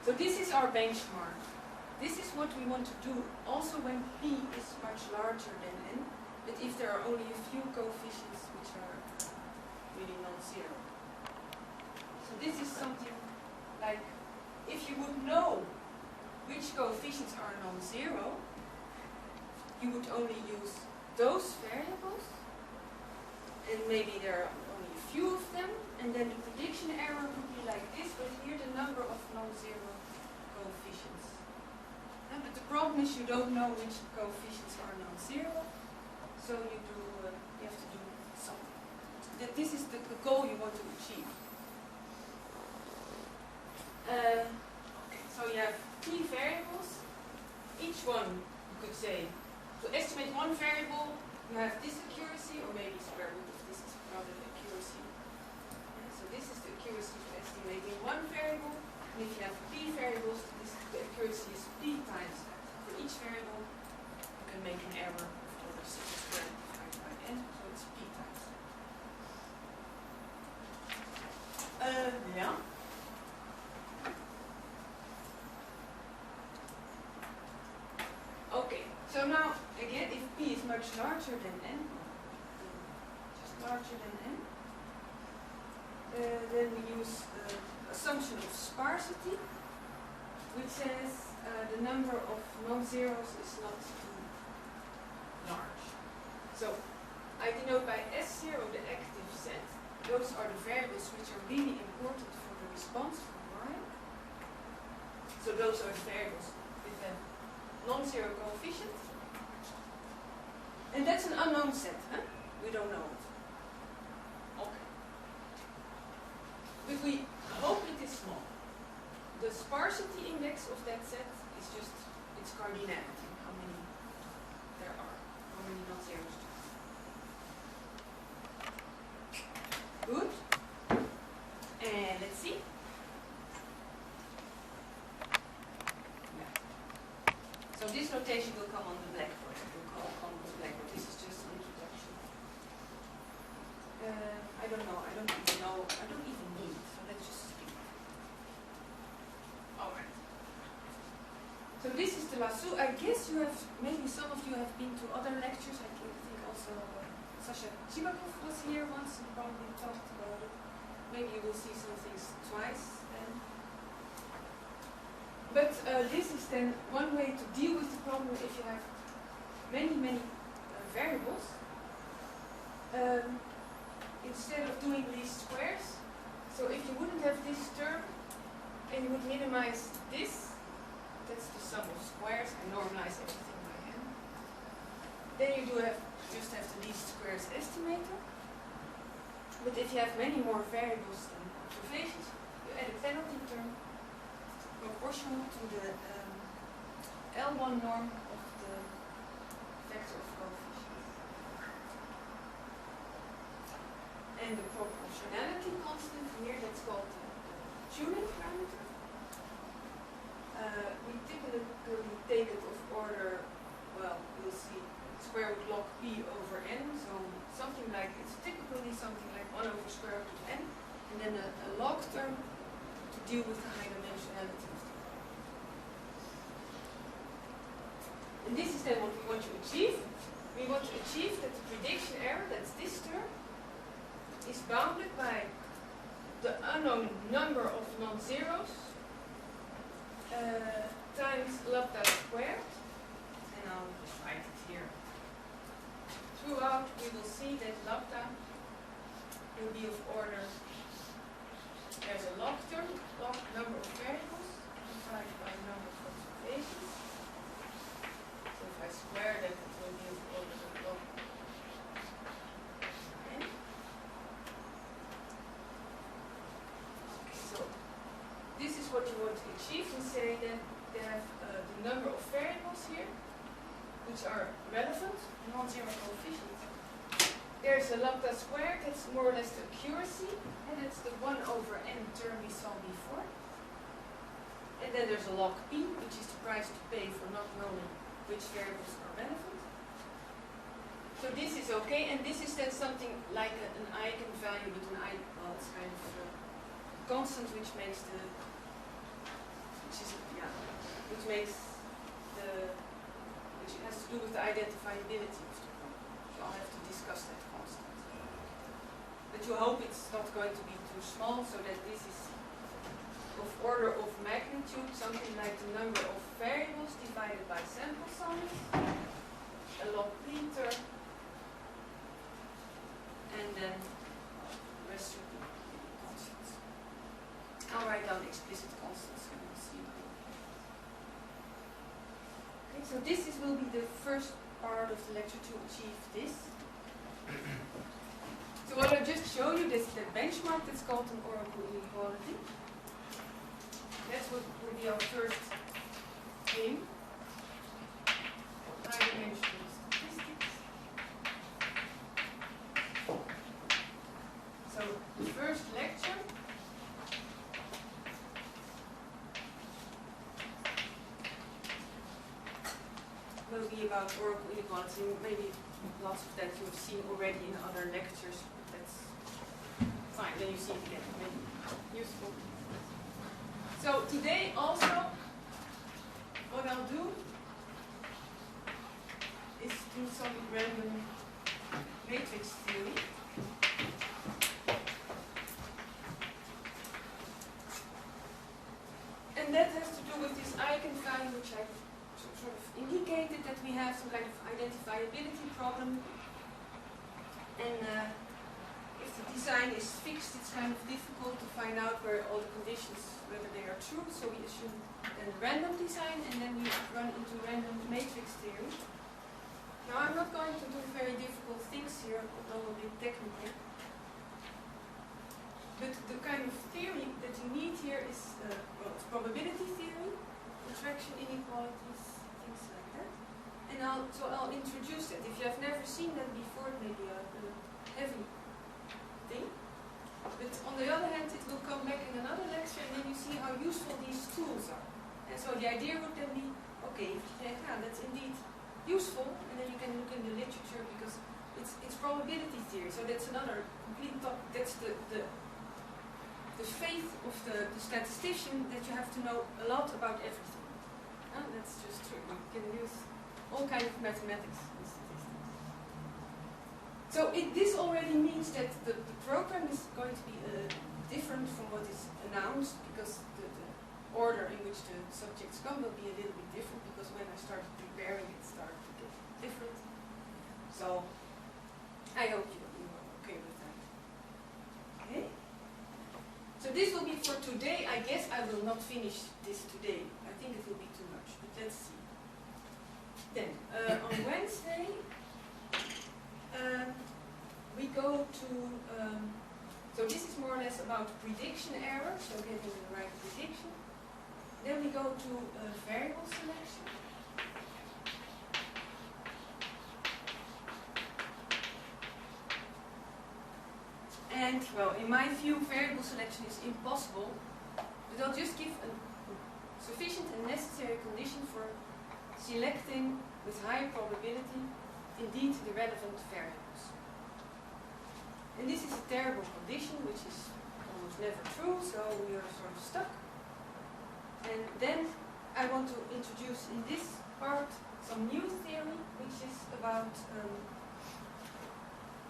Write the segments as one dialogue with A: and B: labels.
A: So this is our benchmark. This is what we want to do also when P is much larger than N, but if there are only a few coefficients which are really non-zero. So this is something like, if you would know which coefficients are non-zero, you would only use those variables, and maybe there are only a few of them, and then the prediction error would be like this, but here the number of non-zero coefficients. But the problem is you don't know which coefficients are non-zero, so you have to do something. This is the goal you want to achieve. Okay, so you have P variables. Each one, you could say, to estimate one variable, you have this accuracy, or maybe square root of this is rather the accuracy. So this is the accuracy for estimating one variable. And if you have P variables, the accuracy is P times that. For each variable, you can make an error of the order 6 squared divided by n, so it's P times that. Yeah. Okay, so now, again, if P is much larger than n, just larger than n, then we use the assumption of sparsity, which says the number of non-zeros is not too large. So I denote by S0 the active set. Those are the variables which are really important for the response from Y. So those are the variables with a non-zero coefficient. And that's an unknown set, huh? We don't know it. Okay. But we hope it is small. The sparsity index of that set is just its cardinality, how many there are, how many non-zeros there are. Good. And let's see. Yeah. So this notation will come on the blackboard. It will come on the blackboard. This is just an introduction. I don't know. I don't even need it. So let's just skip it. Alright. So this is the Lasso. I guess you have, maybe some of you have been to other lectures. I think also Sasha Chibakov was here once and probably talked about it. Maybe you will see some things twice then. But this is then one way to deal with the problem if you have many variables. Instead of doing least squares, so if you wouldn't have this term and you would minimize this, that's the sum of squares, and normalize everything by n. Then you just have the least squares estimator. But if you have many more variables than observations, you add a penalty term proportional to the L1 norm of the vector of coefficients. And the proportionality constant here, that's called the tuning parameter. We typically take it of order, well, we'll see, square root log P over n, so something like, it's typically something like 1 over square root of n, and then a log term to deal with the high dimensionality of the problem. And this is then what we want to achieve. We want to achieve that the prediction error, that's this term, is bounded by the unknown number of non-zeros times lambda squared, and I'll just write it here. Throughout, we will see that lambda will be of order, there's a log term, log number of variables, divided by number of observations. So if I square that, it will be of order of log n. Okay, so this is what you want to achieve. We say that they have the number of variables here, which are relevant, non-zero coefficients. There's a lambda squared, that's more or less the accuracy, and it's the 1 over n term we saw before. And then there's a log p, which is the price to pay for not knowing which variables are relevant. So this is okay, and this is then something like an eigenvalue, but well, it's kind of a constant which makes the, which which has to do with the identifiability of the problem. So I'll have to discuss that constant. But you hope it's not going to be too small, so that this is of order of magnitude, something like the number of variables divided by sample size, a log liter, and then the rest should be constants. I'll write down explicit constants and we'll see. Okay, so this will be the first part of the lecture to achieve this. So what I just showed you is the benchmark that's called an oracle inequality. That's what will be our first aim. High-dimensional statistics. So the first lecture will be about oracle inequality. Maybe lots of that you've seen already in other lectures, but that's fine. Then you see it again. Maybe useful. So today also, what I'll do is do some random matrix theory. And that has to do with this eigenvalue, which I sort of indicated that we have some kind of identifiability problem. And if the design is fixed, it's kind of difficult to find out where all the conditions, whether they are true. So we assume a random design, and then we run into random matrix theory. Now I'm not going to do very difficult things here, although a bit technical. But the kind of theory that you need here is well, it's probability theory, attraction inequalities, things like that. And so I'll introduce that. If you have never seen that before, it may be a heavy thing. But on the other hand, it will come back in another lecture, and then you see how useful these tools are. And so the idea would then be, okay, if you say, that's indeed useful, and then you can look in the literature, because it's probability theory. So that's another complete topic. That's the faith of the statistician, that you have to know a lot about everything. That's just true. You can use all kinds of mathematics in statistics. So this already means that the program is going to be different from what is announced, because the order in which the subjects come will be a little bit different, because when I started preparing, it started to get different. So I hope you're okay with that. Okay? So this will be for today. I guess I will not finish this today. I think it will be too much, but let's see. Then, on Wednesday, we go to, so this is more or less about prediction error, so getting the right prediction. Then we go to variable selection. And, well, in my view, variable selection is impossible, but I'll just give a sufficient and necessary condition for selecting with high probability, indeed, the relevant variables. And this is a terrible condition, which is almost never true, so we are sort of stuck. And then I want to introduce in this part some new theory, which is about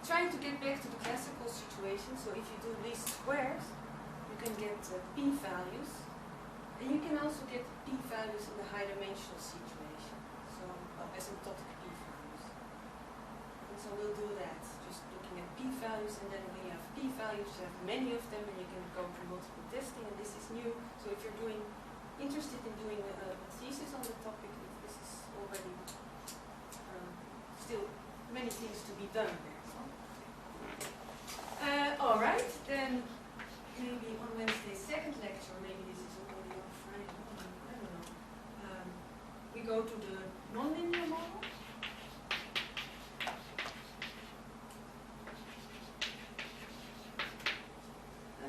A: trying to get back to the classical situation. So if you do least squares, you can get p-values, and you can also get p-values in the high-dimensional situation, so asymptotic p-values. And so we'll do that, just looking at p-values, and then when you have p-values, you have many of them, and you can go through multiple testing, and this is new. So if you're interested in doing a thesis on the topic, this is already still many things to be done there. All right, then maybe on Wednesday's second lecture, maybe this is already on Friday morning, I don't know. We go to the nonlinear model.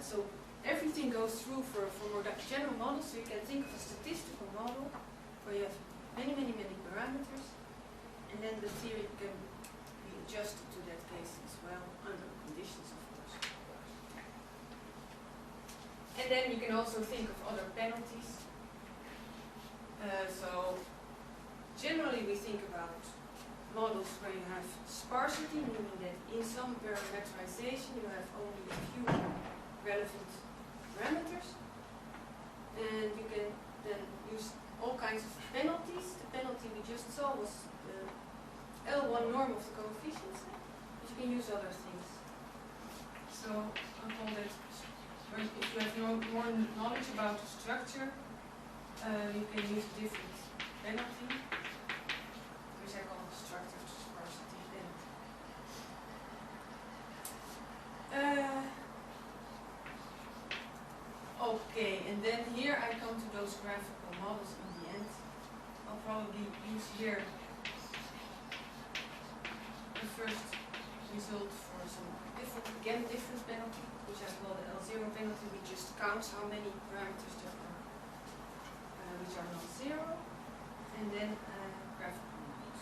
A: So everything goes through for more general models, so you can think of a statistical model where you have many parameters, and then the theory can be adjusted to that case as well, under conditions, of course. And then you can also think of other penalties. So generally we think about models where you have sparsity, meaning that in some parameterization you have only a few relevant parameters, and you can then use all kinds of penalties. The penalty we just saw was the L1 norm of the coefficients, but you can use other things. So I call that, if you have more knowledge about the structure, you can use a different penalty, which I call structure sparsity penalty. Okay, and then here I come to those graphical models in the end. I'll probably use here the first result for some different penalty, which I call the L0 penalty, which just counts how many parameters there are which are non-zero, and then graphical models.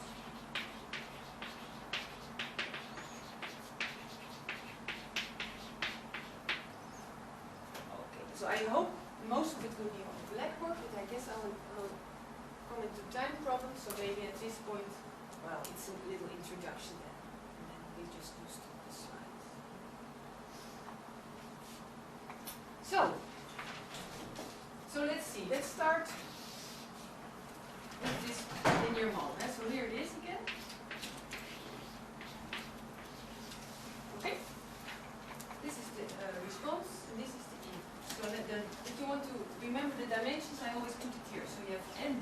A: Okay, so I hope most of it will be on the blackboard, but I guess I'll come into time problems, so maybe at this point, well, it's a little introduction then, and then we just use the slides. So let's see, let's start with this linear model. So here it is again. Okay, this is the response, and this is the E. So if you want to remember the dimensions, I always put it here. So you have n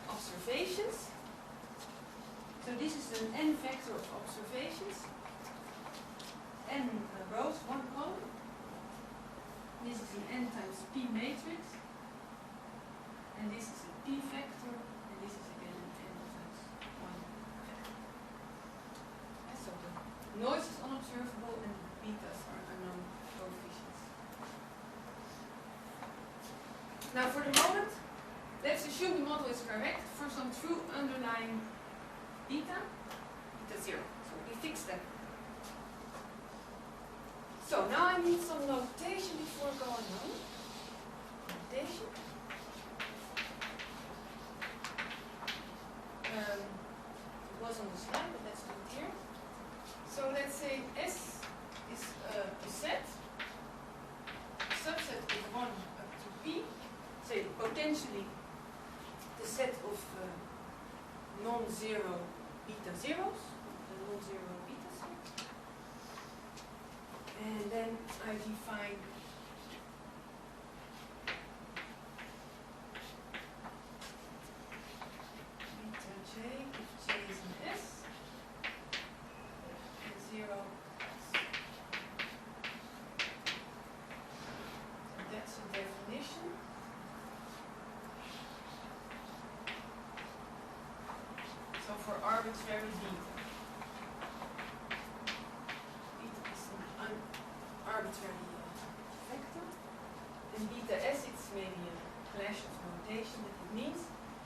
A: observations. So this is an n vector of observations. N rows, one column. This is an n times p matrix. And this is a p vector. And this is again an n times one vector. And so the noise is unobservable and the betas are unknown coefficients. Now for the moment, let's assume the model is correct for some true underlying beta 0. So we fix that. So now I need some notation before going on. Notation. It was on the slide, but let's do it here. So let's say S is a set, subset of 1 up to P, say potentially the set of non-zero beta zeros, the non-zero beta set. And then I define beta j, if j is an S, and 0 S. And that's a definition. So for arbitrary beta. Beta is an arbitrary vector. And beta S, it's maybe a clash of notation, but it means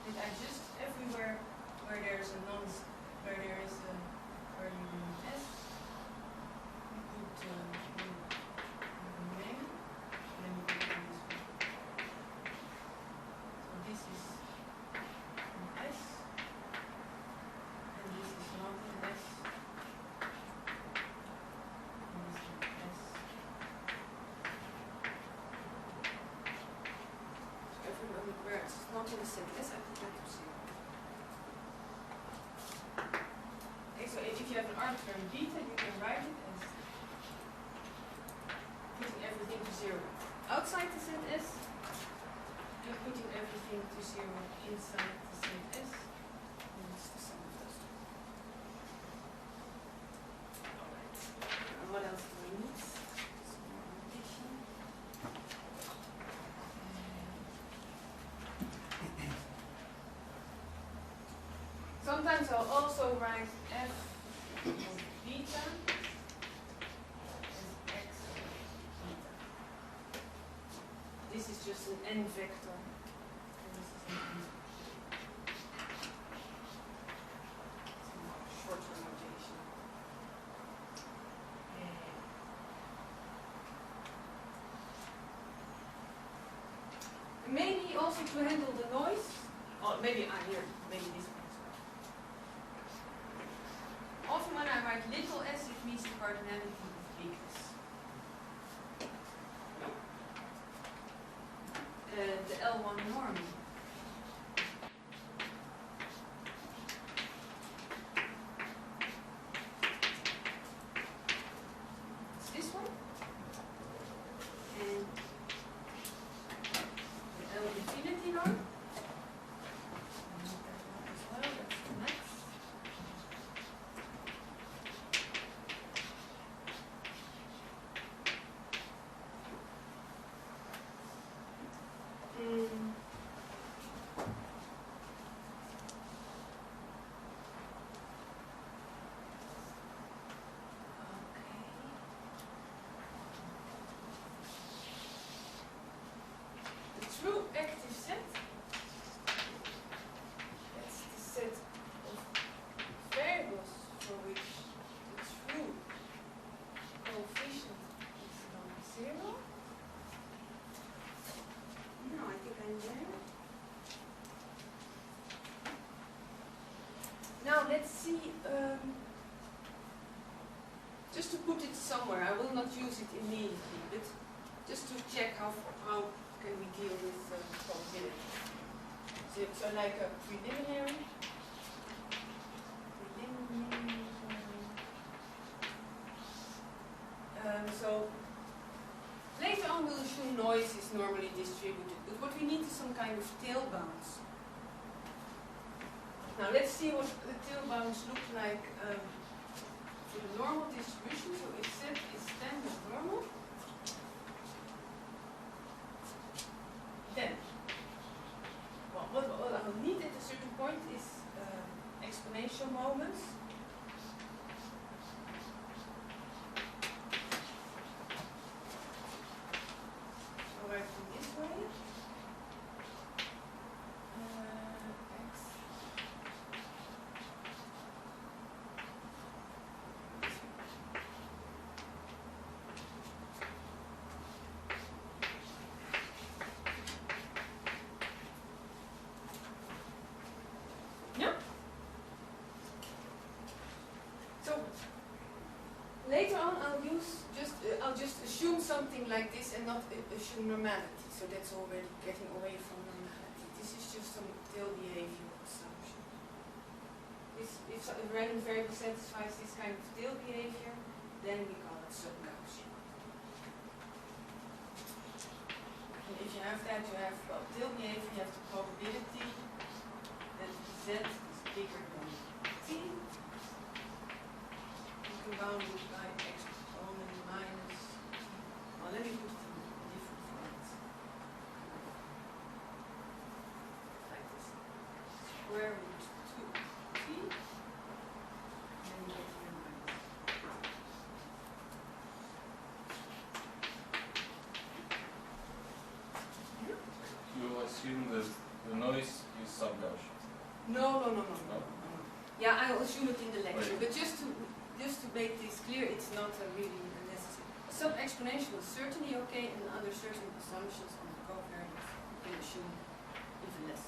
A: that I just everywhere where there is a where you need S, you put name, and then you put it in this one. So this is an S. And this is not an S. And this is an S. So everywhere where it's not in the set S, I put that to 0. Okay, so if you have an arbitrary beta, you can write it as putting everything to 0 outside the set S, and putting everything to 0 inside the set S. And it's the sum of those two. Alright. What else do we need? Some more notation. Sometimes I'll also write f of beta as x beta. This is just an n vector. And this is an n. It's a more shorter notation. Maybe also also to handle the noise, or maybe here, maybe this one as well. Often when I write little s, it means the cardinality is big S. The L1 norm. It's this one. And the L infinity norm. As well, that's the max. True active set, that's the set of variables for which the true coefficient is non-zero. No, I think I'm there. Now let's see, just to put it somewhere, I will not use it immediately, but just to check how can we deal with probability. So like a preliminary. So later on we'll assume noise is normally distributed, but what we need is some kind of tail bounds. Now let's see what the tail bounds look like for the normal distribution. So if Z is standard normal, then what I'll need at a certain point is exponential moments. So I do this way. X. Later on, I'll just assume something like this and not assume normality. So that's already getting away from normality. This is just some tail behavior assumption. If a random variable satisfies this kind of tail behavior, then we call it sub-Gaussian. And if you have that, you have tail behavior. You have the probability that Z is bigger than T. Bounded by exponent minus, well, let me put it in different formats. Like this. Square root 2t, and then we get here minus.
B: You assume that the noise is sub-Gaussian?
A: No.
B: No?
A: Yeah, I'll assume it in the lecture,
B: Right.
A: but just to make this clear, it's not really necessary. Sub-exponential is certainly okay, and under certain assumptions on the covariance, you can assume even less.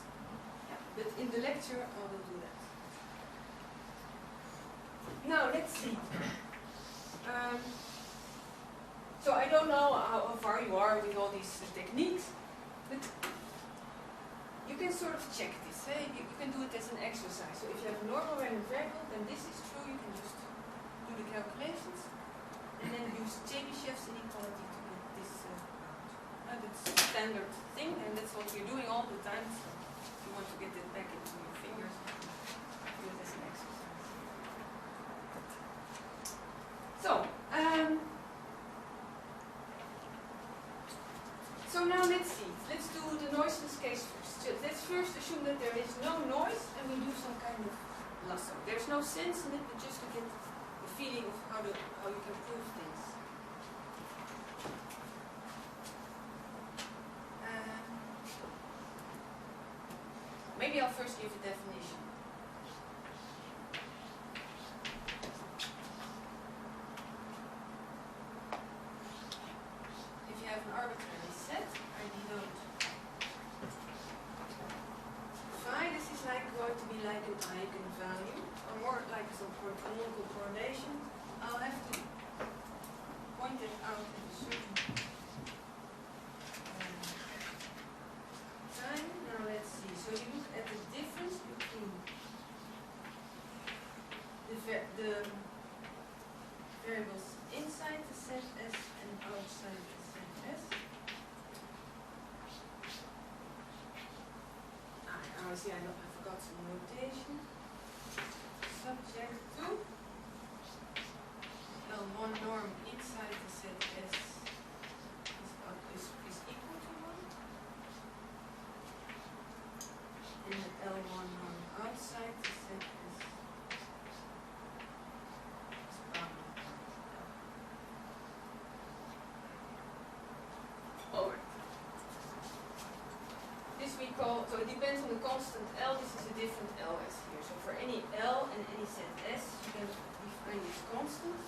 A: Yeah, but in the lecture, I will do that. Now, let's see. So I don't know how far you are with all these techniques, but you can sort of check this. You can do it as an exercise. So if you have a normal random variable, then this is true, you can just do the calculations, and then use Chebyshev's inequality to get this out. That's a standard thing, and that's what we're doing all the time. So if you want to get it back into your fingers, do it as an exercise. So now let's see. Let's do the noiseless case first. So let's first assume that there is no noise, and we do some kind of lasso. There's no sense in it, but just to get the feeling of how you can prove things. Maybe I'll first give a definition. If you have an arbitrary set, I denote see, I forgot some notation. Subject to L1 norm inside the set S is equal to 1. And the L1 norm outside the set S is bounded by L. Alright. This we call, so it depends on the constant L, this is a different L as here. So for any L and any set S, you can define this constant,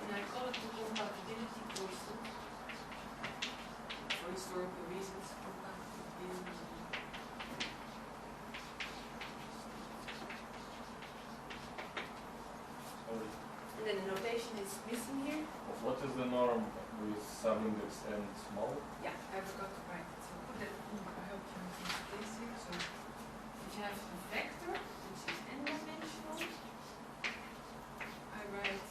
A: and I call it the compatibility constant. For historical reasons, compatibility. And then the notation is missing here.
B: What is the norm with subindex n small?
A: Yeah, I forgot to write it. So put that in, I hope you have this place here. So if you have a vector, which is n-dimensional, I write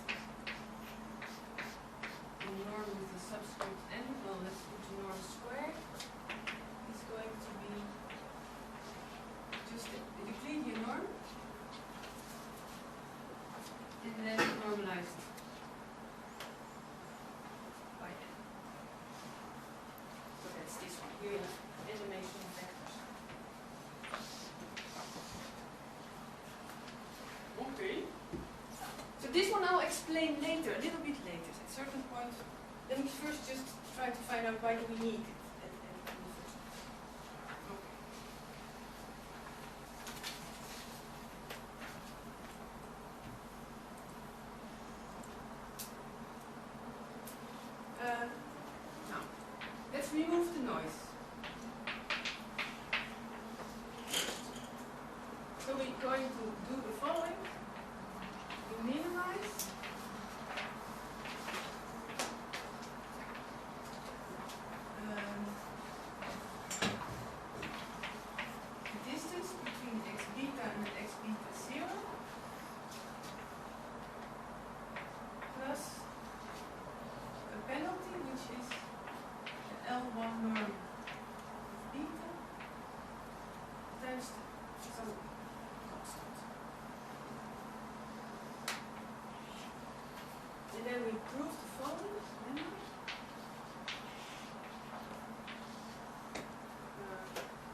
A: the norm with the subscript n. Well, let's put the norm squared. It's going to be just the Euclidean norm. And then normalized by n. So that's this one. Here you have n-dimensional vectors. Okay. So this one I'll explain later, a little bit later. At a certain point, let me first just try to find out why do we need it. Now, let's remove the noise. So we're going to do the following. We minimize. The distance between x beta and x beta 0 plus a penalty, which is the L1 norm of beta times some constant. And then we prove the following.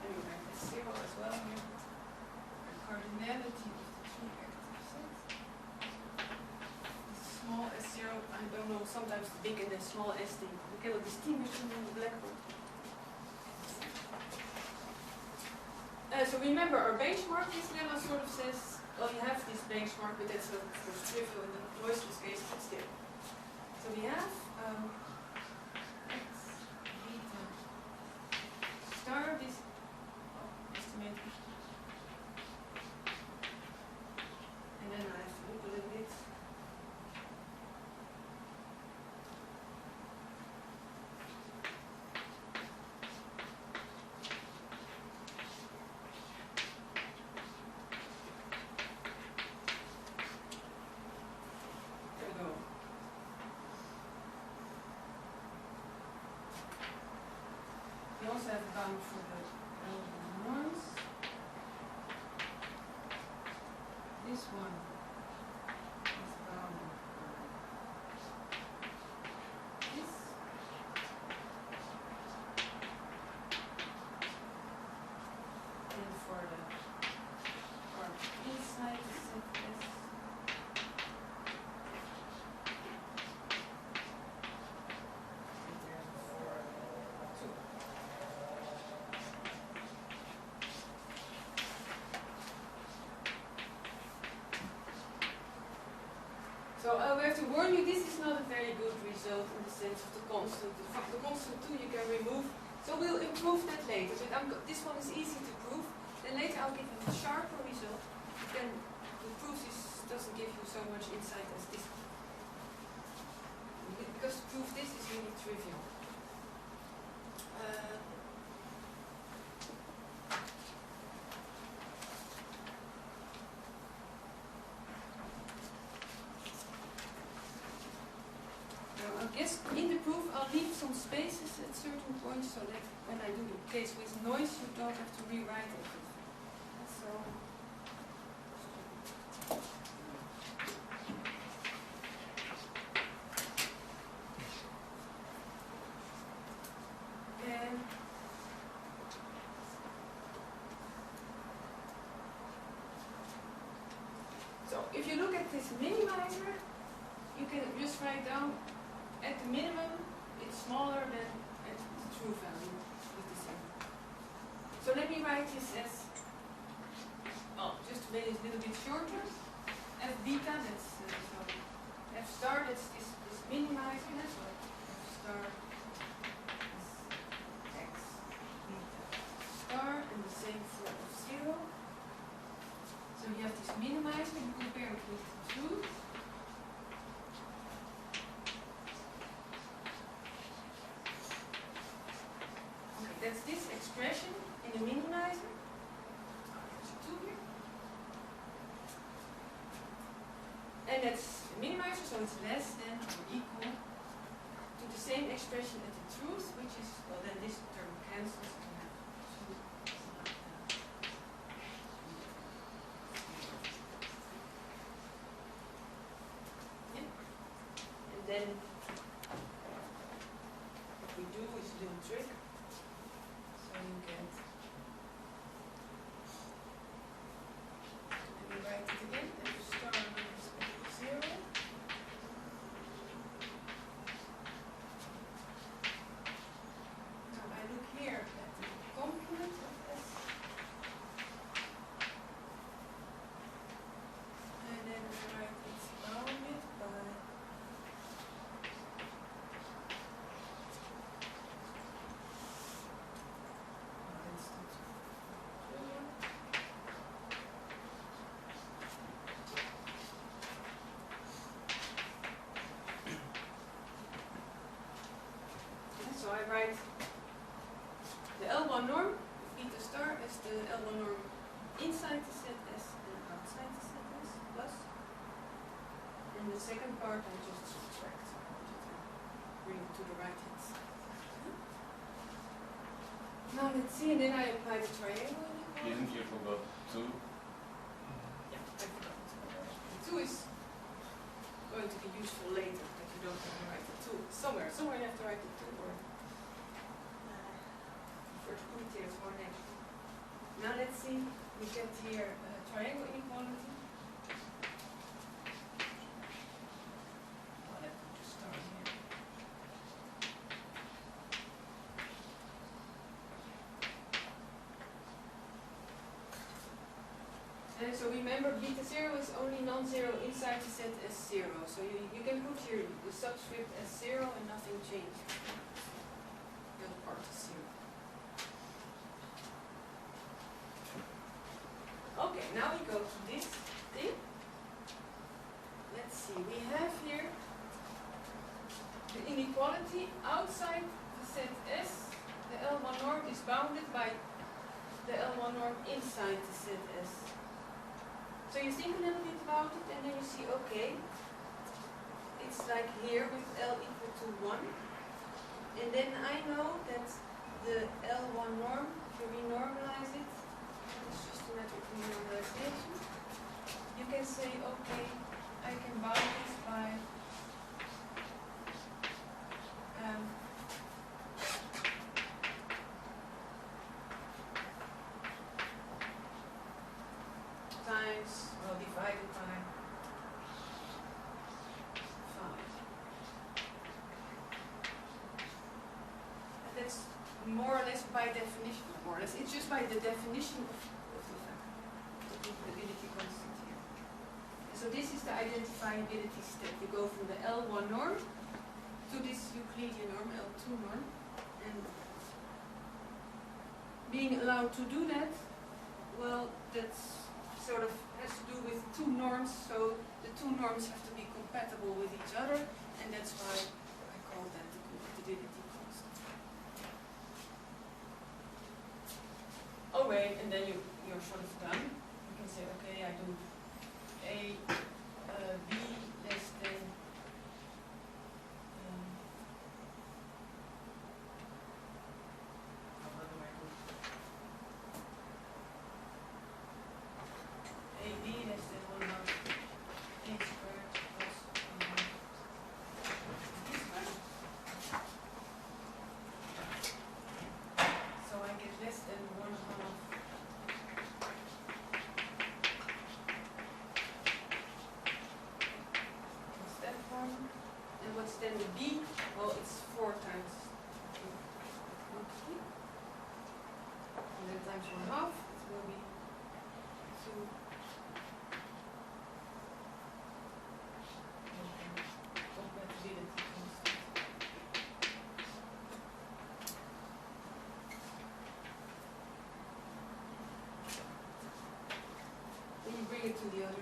A: And we write S0 as well here. The cardinality of the two active sets. Small S0, I don't know, sometimes the big and the small S thing. We cannot distinguish them in the blackboard. So remember our benchmark, this lemma sort of says, well, you have this benchmark, but that's sort of trivial in the noiseless case, but still. So we have x beta star, this estimator. And then I have to look a little bit. There we go. We also have a bound for the L1 norms. This one is bounded by this. And for the part inside the set S, and therefore 2. So we have to warn you, this is not a very good result in the sense of the constant. The constant 2 you can remove. So we'll improve that later. But this one is easy to prove. Then later I'll give you a sharper result. Then the proof doesn't give you so much insight as this one. Because to prove this is really trivial. I guess in the proof I'll leave some spaces at certain points so that when I do the case with noise you don't have to rewrite everything. So and so if you look at this minimizer, you can just write down at the minimum it's smaller than at the true value with the same. So let me write this as, oh, just to make it a little bit shorter. F beta, that's so F star, that's this minimizer, that's what F star is x beta star, and the same for F0. So you have this minimizer, you compare it with the truth. Okay, that's this expression in the minimizer. There's a 2 here. And that's the minimizer, so it's less than or equal to the same expression at the truth, which is, well, then this term cancels. Then what we do is a little trick. So you get, let me write it again, F star minus F0. Now I look here at the complement of S. And then I write it's bounded by so I write the L1 norm of beta star as the L1 norm inside the set S and outside the set S plus. And the second part I just subtract. Bring it to the right hand side. Now let's see, and then I apply the triangle inequality.
B: Isn't you forgot 2?
A: Yeah, I forgot. The 2 is going to be useful later, that you don't have to write the 2. Somewhere you have to write the 2 or for to put it here, it's more natural. Now let's see, we get here triangle inequality. I'll have to just start here. And so remember, beta 0 is only non-zero inside the set as 0. So you can put here the subscript as 0 and nothing changes. The other part is 0. Okay, now we go to this thing. Let's see, we have here the inequality outside the set S. The L1 norm is bounded by the L1 norm inside the set S. So you think a little bit about it and then you see, okay, it's like here with L equal to 1. And then I know that the L1 norm, if you renormalize it, it's systematic renormalization, you can say, okay, I can bound this by times, well, divided by 5. And that's more or less by definition, more or less, it's just by the definition of the probability constant here. And so this is the identifiability step. You go from the L1 norm to this Euclidean norm, L2 norm, and being allowed to do that, well, that's sort of has to do with 2 norms, so the 2 norms have to be compatible with each other, and that's why I call that the compatibility constant. Oh wait, and then you're sort of done. You can say, okay, I do A, B less than what do I do?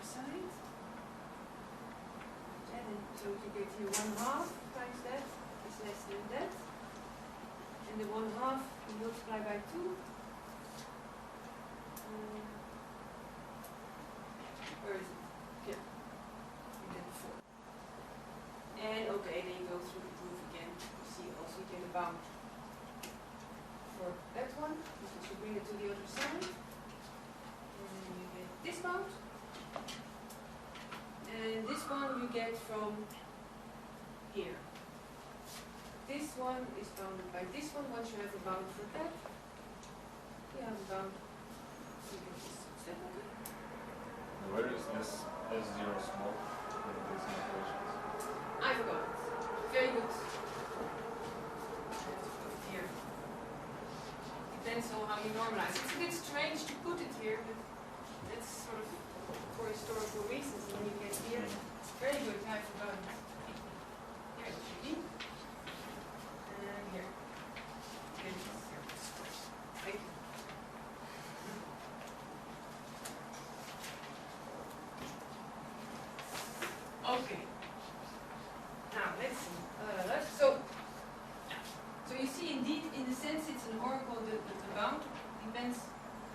A: other side. And then, so you get here 1/2 times that is less than that. And the 1/2 you multiply by 2. Where is it? Yeah. You get 4. And okay, then you go through the proof again. You see also you get a bound for that one. So you bring it to the other side. And then you get this bound. And this one you get from here. This one is bounded by this one. Once you have a bound for that, you have a bound. So you get this. Is that okay?
B: Where is this S0 small in these equations?
A: I forgot it. Very good. I have to put it here. Depends on how you normalize. It's a bit strange to put it here, but that's sort of for historical reasons. And you get here. Very good. I forgot it. Here it should be. And here. Here it is. Thank you. Okay. Now let's see. So you see, indeed, in a sense, it's an oracle. The bound depends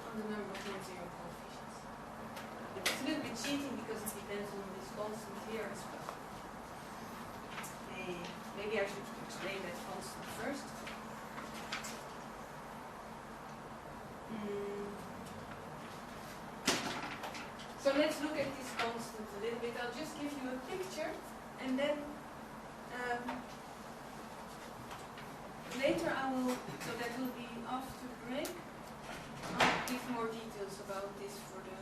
A: on the number of non-zero coefficients. It's a little bit cheating because it depends on this constant here as well. Maybe I should explain that constant first. So let's look at this constant a little bit. I'll just give you a picture, and then later I will, so that will be after the break, I'll give more details about this for the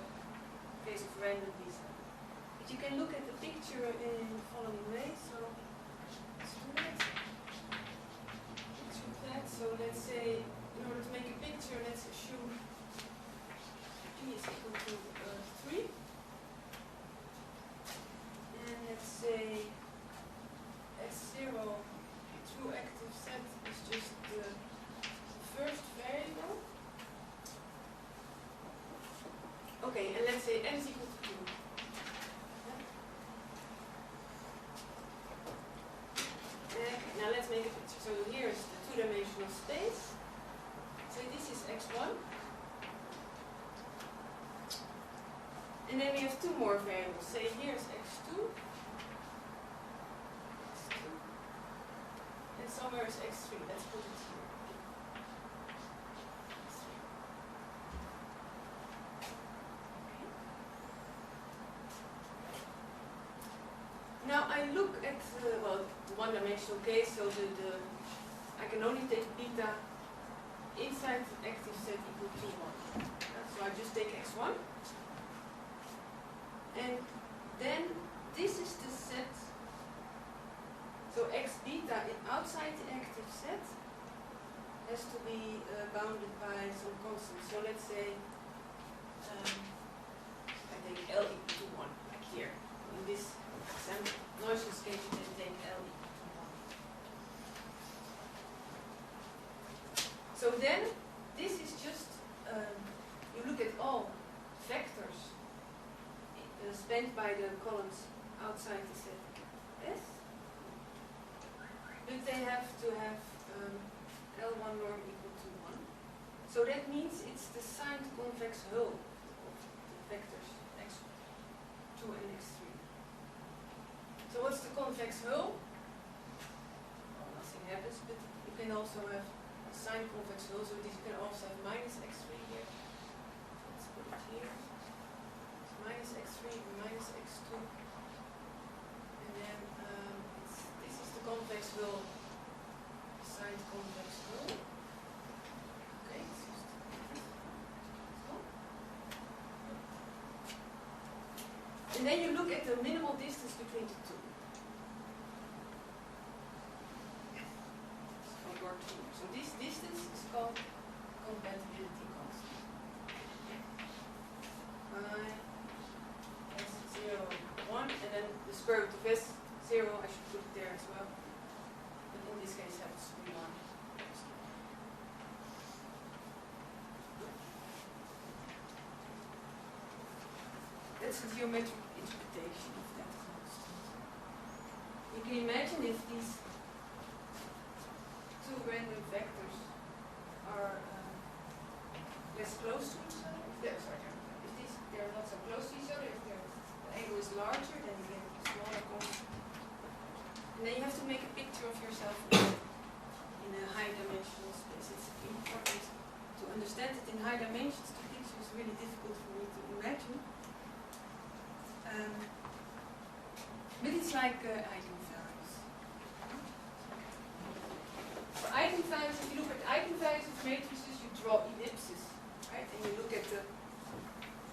A: case of random visa. But you can look at the picture in the following way. So let's do that. Picture that. So let's say, in order to make a picture, let's assume P is equal to 3. And let's say S0 true active set is just the first variable. Okay, and let's say n is equal to 2. Now let's make a picture. So here is the two-dimensional space. So this is x1. And then we have two more variables. Say here's x2. And somewhere is x3. Let's put it here. Now I look at the one-dimensional case, so I can only take beta inside the active set equal to 1. So I just take x1. And then this is the set, so x beta outside the active set has to be bounded by some constant. So let's say I take L equal to 1, like here. In this example, noiseless case, you can take L equal to 1. So then, this is just, you look at all vectors spent by the columns outside the set S, but they have to have L1 norm equal to 1. So that means it's the signed convex hull of the vectors x2 and x3. So what's the convex hull? Well, nothing happens, but you can also have a signed convex hull, so you can also have minus x3 here. Let's put it here. It's minus x3 and minus x2. And then this is the convex hull, signed convex hull. Okay, it's just and then you look at the minimal distance between the two. So this distance is called compatibility constant. S0, 1, and then the square root of S0, I should put it there as well. But in this case, happens to be 1. That's the geometric interpretation of that constant. You can imagine if these two random vectors are less close to each other, if they're not so close to each other, if the angle is larger, then you get a smaller constant. And then you have to make a picture of yourself in a high dimensional space. It's important to understand that in high dimensions the picture is really difficult for me to imagine. But it's like eigenvalues. For eigenvalues, if you look at eigenvalues of matrices, you draw ellipses, right? And you look at the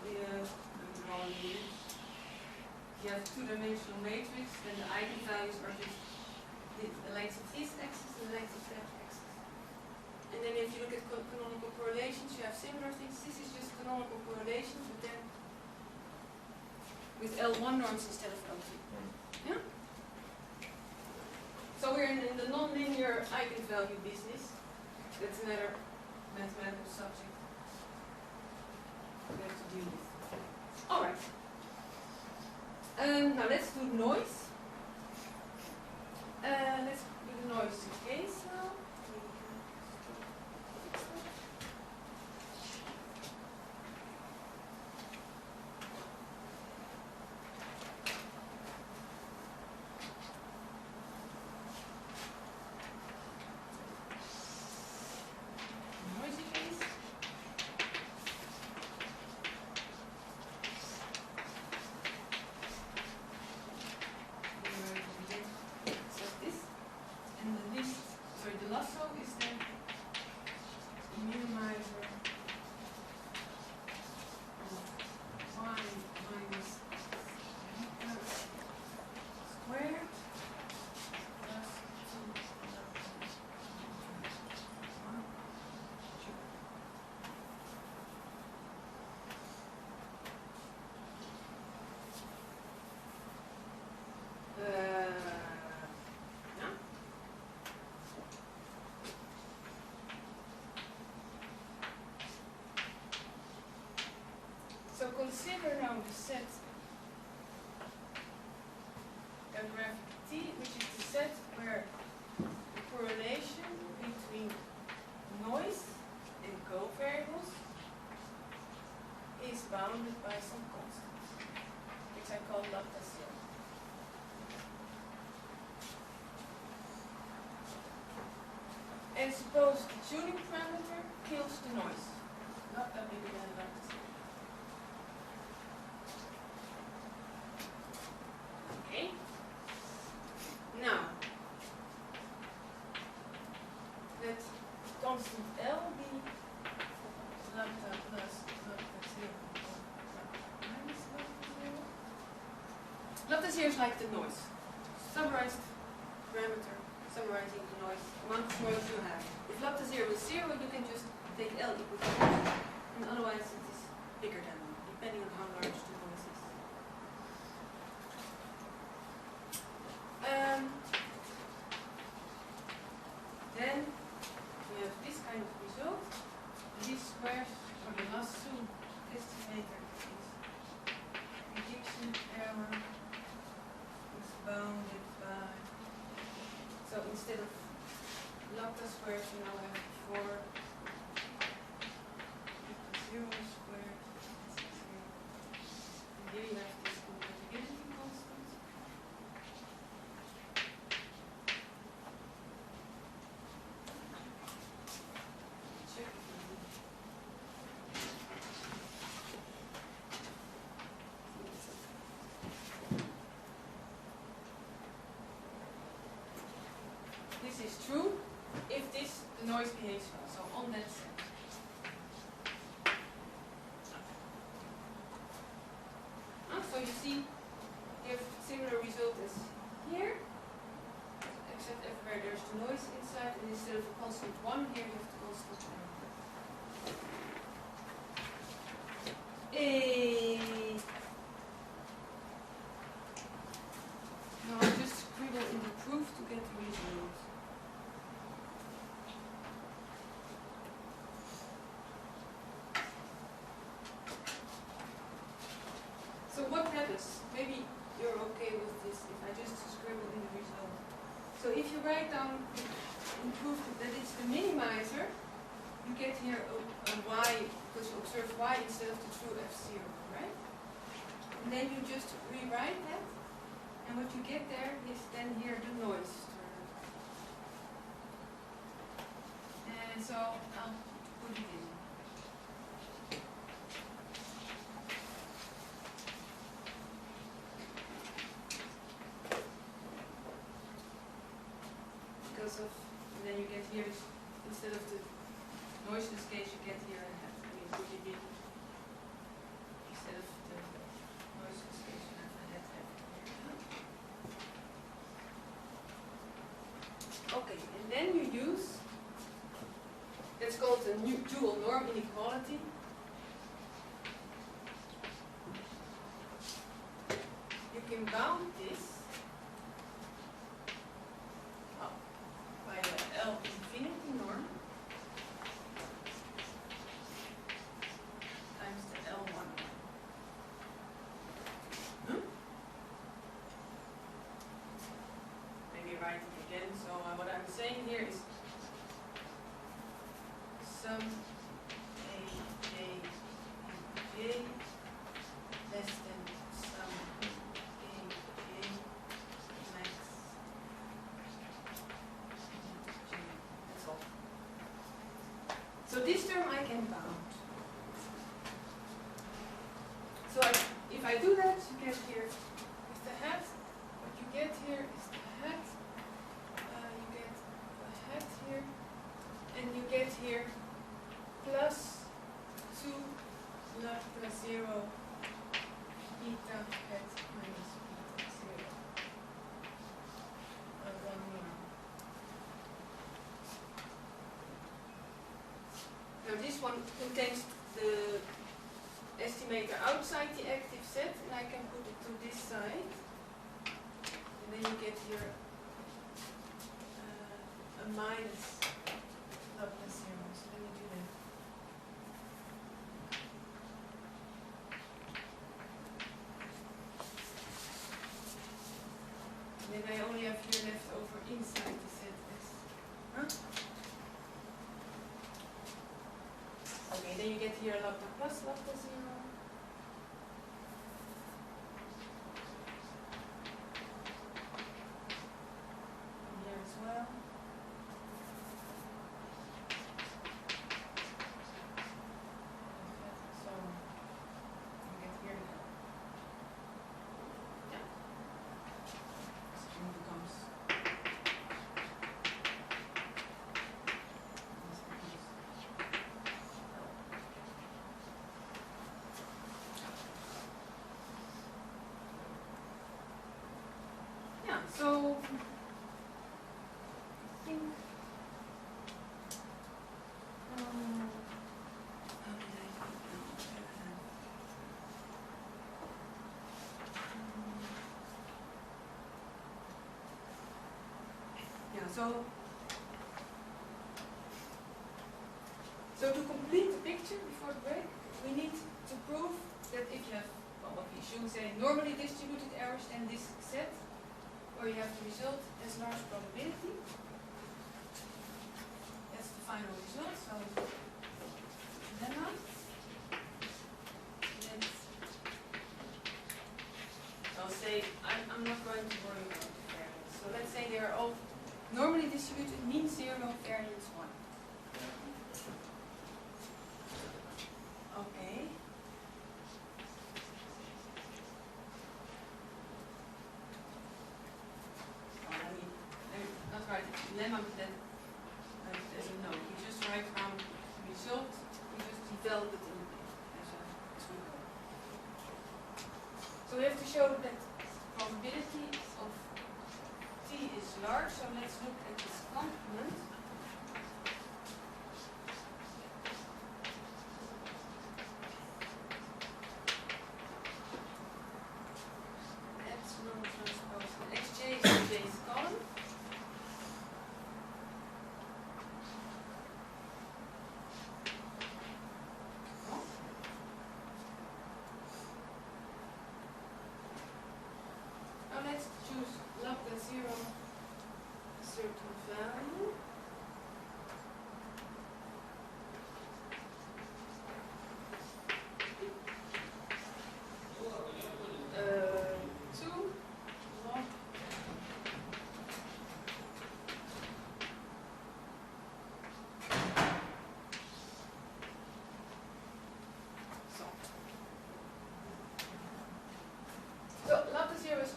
A: drawing here. If you have a two-dimensional matrix, then the eigenvalues are just the length of this axis and the length of that axis. And then if you look at canonical correlations, you have similar things. This is just canonical correlations, but then with L1 norms instead of L2. Yeah? So we're in the nonlinear eigenvalue business. That's another mathematical subject we have to deal with. Alright. Now let's do noise. Let's do the noise case now. Noisy case. The Lasso is then the minimizer of y minus squared plus 2 So consider now the set graphic T, which is the set where the correlation between noise and covariables is bounded by some constant, which I call Laplacian. And suppose the tuning parameter kills the noise, not that bigger than Laplacian. Okay. Now, let constant L be lambda plus lambda 0 minus lambda 0. Lambda 0 is like the noise. Summarized parameter, summarizing the noise, amount of noise you have. If lambda 0 is 0, you can just take L equal to 1, and otherwise it is bigger than 1, depending on how large the noise is. Then we have this kind of result. Least squares for the Lasso estimator is prediction error is bounded by. So instead of lambda squares, we now have 4 0 squared. And here you have this compatibility constant. Check it. This is true if the noise behaves well. So on that set. So you see, you have similar result as here, except everywhere there's the noise inside, and instead of a constant 1, here you have the constant 1. Now I'll just scribble in the proof to get the result. So what happens? maybe you're okay with this if I just scribble in the result. So if you write down in proof that it's the minimizer, you get here a y, because you observe y instead of the true f0, right? And then you just rewrite that, and what you get there is then here the noise term. And so I'll put it in. Because of, and then you get here, instead of the noiseless case, you get here a hat. I mean, would it be, instead of the noiseless case, you have a hat here. Okay, and then you use, that's called the new dual norm inequality. You can bound this by the L infinity norm times the L1. Maybe write it again. So what I'm saying here is sum A, J, and J less than sum A, J, max J. That's all. So this term I can bound. So if I do that, you get here with the hat. What you get here is the hat. You get a hat here, and you get here plus 2 log plus 0 beta hat minus beta 0. One more. Now this one contains the estimator outside the active set, and I can put it to this side. And then you get here a minus log plus 0. So let me do that. And then I only have here left over inside the set S. Huh? Okay, then you get here lambda plus lambda 0. And here as well. So you get here the L. Yeah. String becomes yeah, so I think how did I put down? Yeah, so to complete the picture before the break, we need to prove that if you have, well, what we should say, normally distributed errors and this set, where you have the result as large probability. That's the final result. So lemma. I'll say I'm not going to worry about the variance. So let's say they are all normally distributed, mean 0, variance 1. Okay. Oh, let me not write it lemma, but then as a note. We just write down the result. We just develop it as we go. So we have to show that probability of t is large. So let's look at this complement. Epsilon transpose xj is j's column. let's choose lambda 0 a certain value.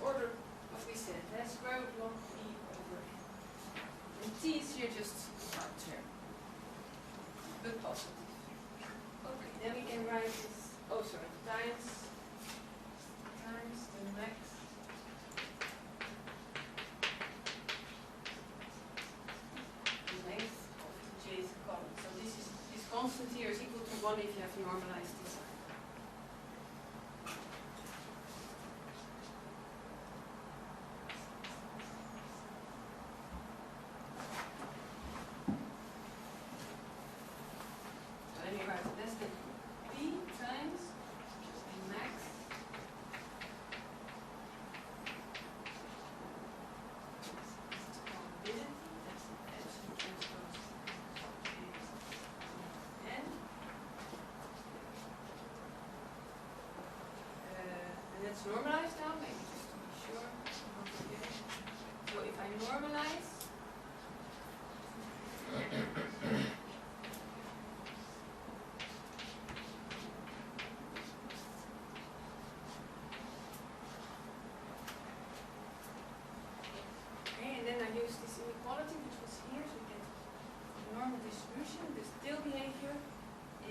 A: Order what we said, square root log e over n. And t is here just arbitrary, but positive. Okay, then we can write this, times the max length of the jth column. So this constant here is equal to 1 if you have normalized this. Normalize now, maybe just to be sure. So if I normalize, okay, and then I use this inequality which was here, so we get the normal distribution. The tail behavior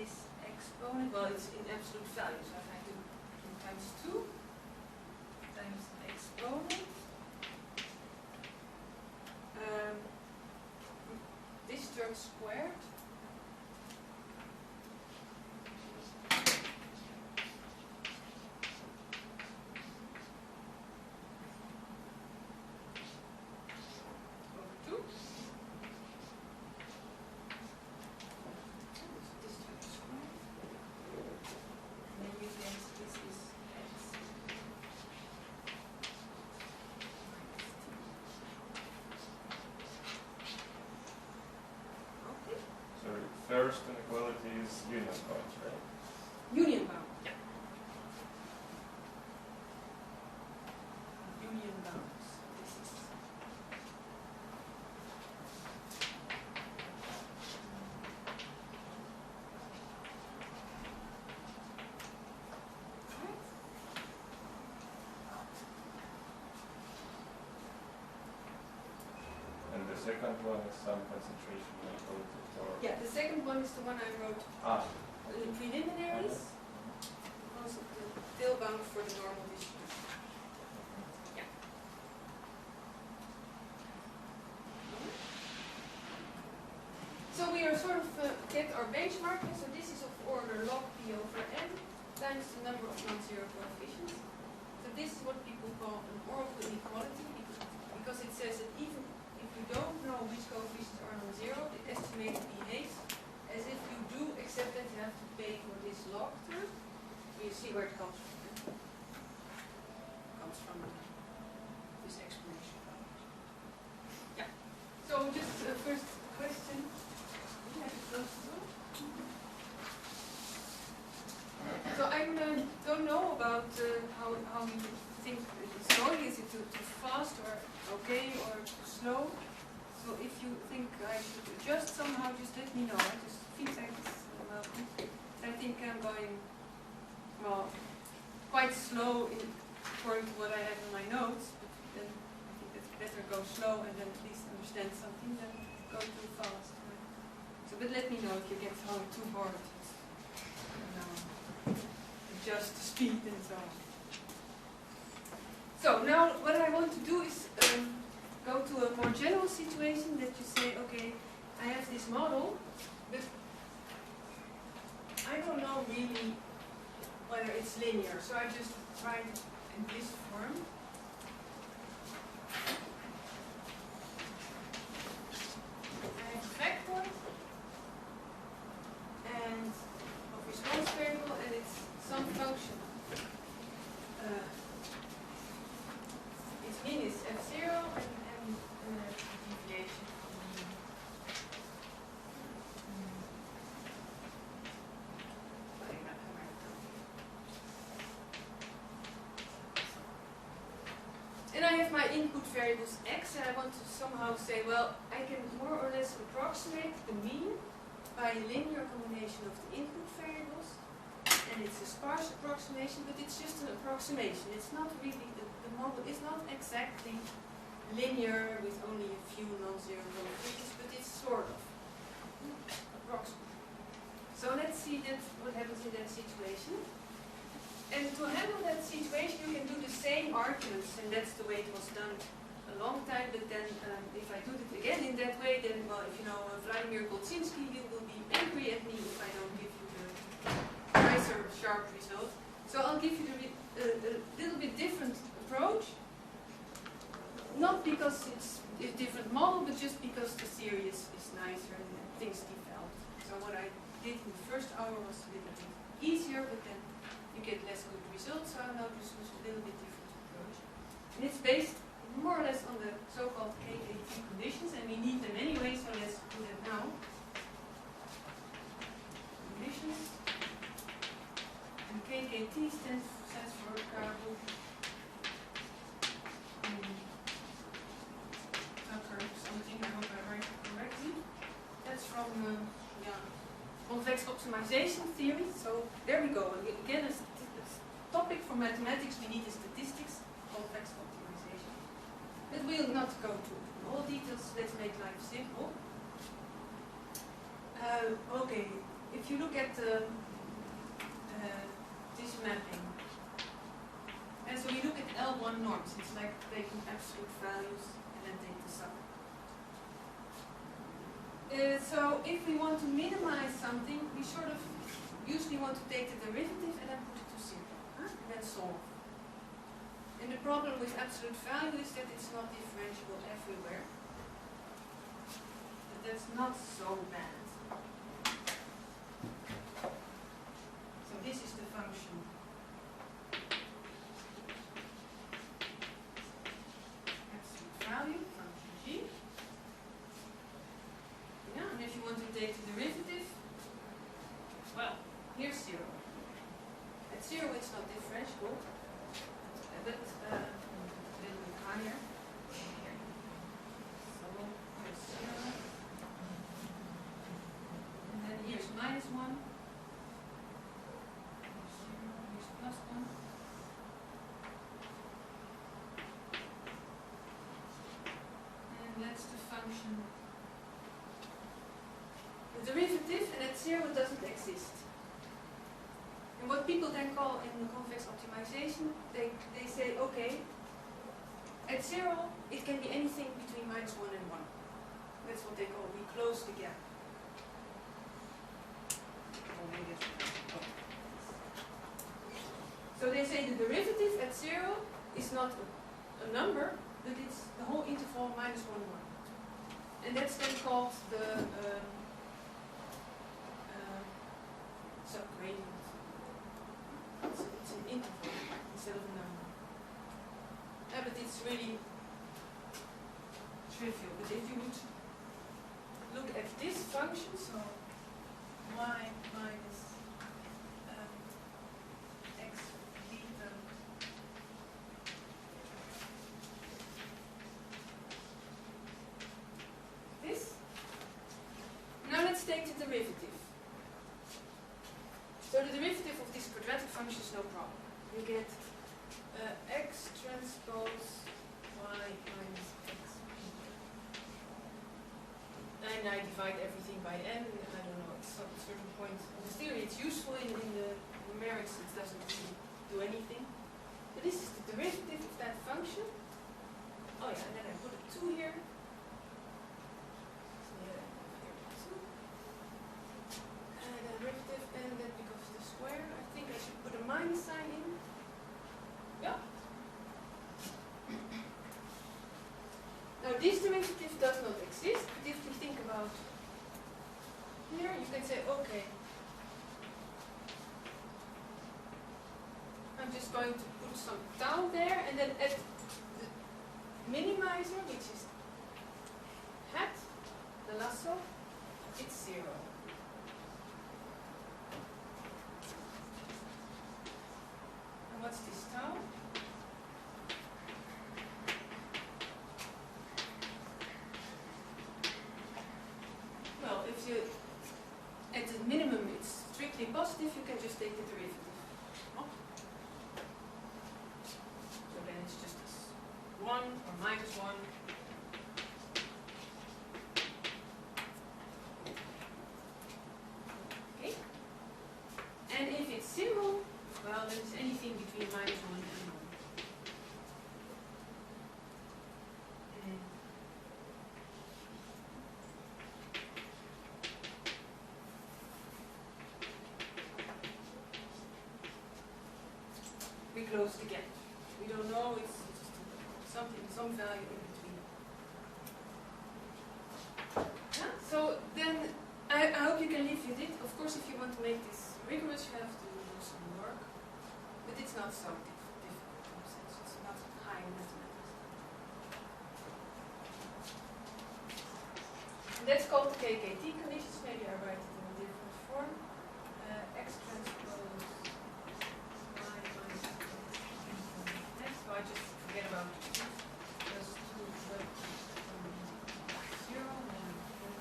A: is exponent, well, it's in absolute value, so if I do times 2 times exponent. This term squared. Over 2. This term squared. And then you get this is x.
B: First inequality is union bound, right?
A: Union bound. Yeah. Union bound. This is. Right.
B: And the second one is some concentration inequality.
A: Yeah, the second one is the one I wrote in preliminaries. Also the tail bound for the normal distribution. Yeah. So we are sort of get our benchmark. So this is of order log p over n times the number of non-zero coefficients. So this is what people call an orbital inequality because it says that even if you don't know which coefficients are non-zero, the estimator behaves as if you do, except that you have to pay for this log term. You see where it comes from. It comes from this explanation. Yeah. So just first question. So I don't know about how you think it's going. Is it too fast or okay or too slow? So if you think I should adjust somehow, just let me know. Just feedback is welcome. I think I'm going, well, quite slow according to what I have in my notes, but then I think it's better go slow and then at least understand something than go too fast. So, but let me know if you get too bored. Adjust the speed and so on. So now what I want to do is go to a more general situation that you say, okay, I have this model, but I don't know really whether it's linear, so I just write it in this form. I have a vector and a response variable, and it's some function. It's my input variable is x and I want to somehow say, well, I can more or less approximate the mean by a linear combination of the input variables, and it's a sparse approximation, but it's just an approximation. It's not really, the model is not exactly linear with only a few non-zero probabilities, but it's sort of approximate. So let's see what happens in that situation. And to handle that situation, you can do the same arguments, and that's the way it was done a long time. But then, if I do it again in that way, then, well, if you know Vladimir Golczynski, he will be angry at me if I don't give you the nicer, sharp result. So I'll give you a little bit different approach, not because it's a different model, but just because the theory is nicer and things developed. So what I did in the first hour was a little bit easier, but then you get less good results, so I'll now just use a little bit different approach. And it's based more or less on the so-called KKT conditions, and we need them anyway, so let's do that now. Conditions. And KKT stands for Karl Tucker something, I hope I write it correctly. That's from convex optimization theory. So there we go. Again, a topic for mathematics we need is statistics, convex optimization. But we'll not go to all details. Let's make life simple. Okay, if you look at this mapping, and so we look at L1 norms. It's like taking absolute values and then take the sum. So if we want to minimize something, we sort of usually want to take the derivative and then put it to zero, and then solve. And the problem with absolute value is that it's not differentiable everywhere. But that's not so bad. So this is the function. Absolute value, function g. Yeah, and if you want to take the derivative, well, here's 0. At 0 it's not differentiable, but a little bit higher. So here's 0. And then here's minus 1. Here's 0, here's plus 1. And that's the function. The derivative, and at 0 it doesn't exist. And what people then call in convex optimization, they say, okay, at 0 it can be anything between -1 and 1. That's what they call, we close the gap. So they say the derivative at 0 is not a number, but it's the whole interval -1, 1. And that's then called the subgradient. It's an interval instead of a number. But it's really trivial. But if you would look at this function, so y minus x beta this. Now let's take the derivative. So the derivative of this quadratic function is no problem. You get x transpose y minus x. And I divide everything by n. I don't know, at some certain point of the theory it's useful. In the numerics it doesn't really do anything. But this is the derivative of that function. Oh yeah, and then I put a 2 here. So yeah, here 2. And the derivative, and that becomes the square. I think I should put a minus sign in. Yeah. Now this derivative does not exist, but if you think about here, you can say, okay, I'm just going to put some tau there, and then at the minimizer, which is hat, the lasso, it's 0. And what's this tau? you, at the minimum it's strictly positive, you can just take the derivative. Oh. So then it's just this 1 or minus 1. Okay. And if it's 0, well, then it's anything between minus 1 and 1. We closed again. We don't know, it's just something, some value in between. Yeah? So then, I hope you can live with it. Of course, if you want to make this rigorous, you have to do some work. But it's not so difficult in a sense. It's not high in mathematics. And that's called the KKT conditions. Maybe I write it in a different form. X transpose y minus x. So I just forget about this. Plus 2 0 and then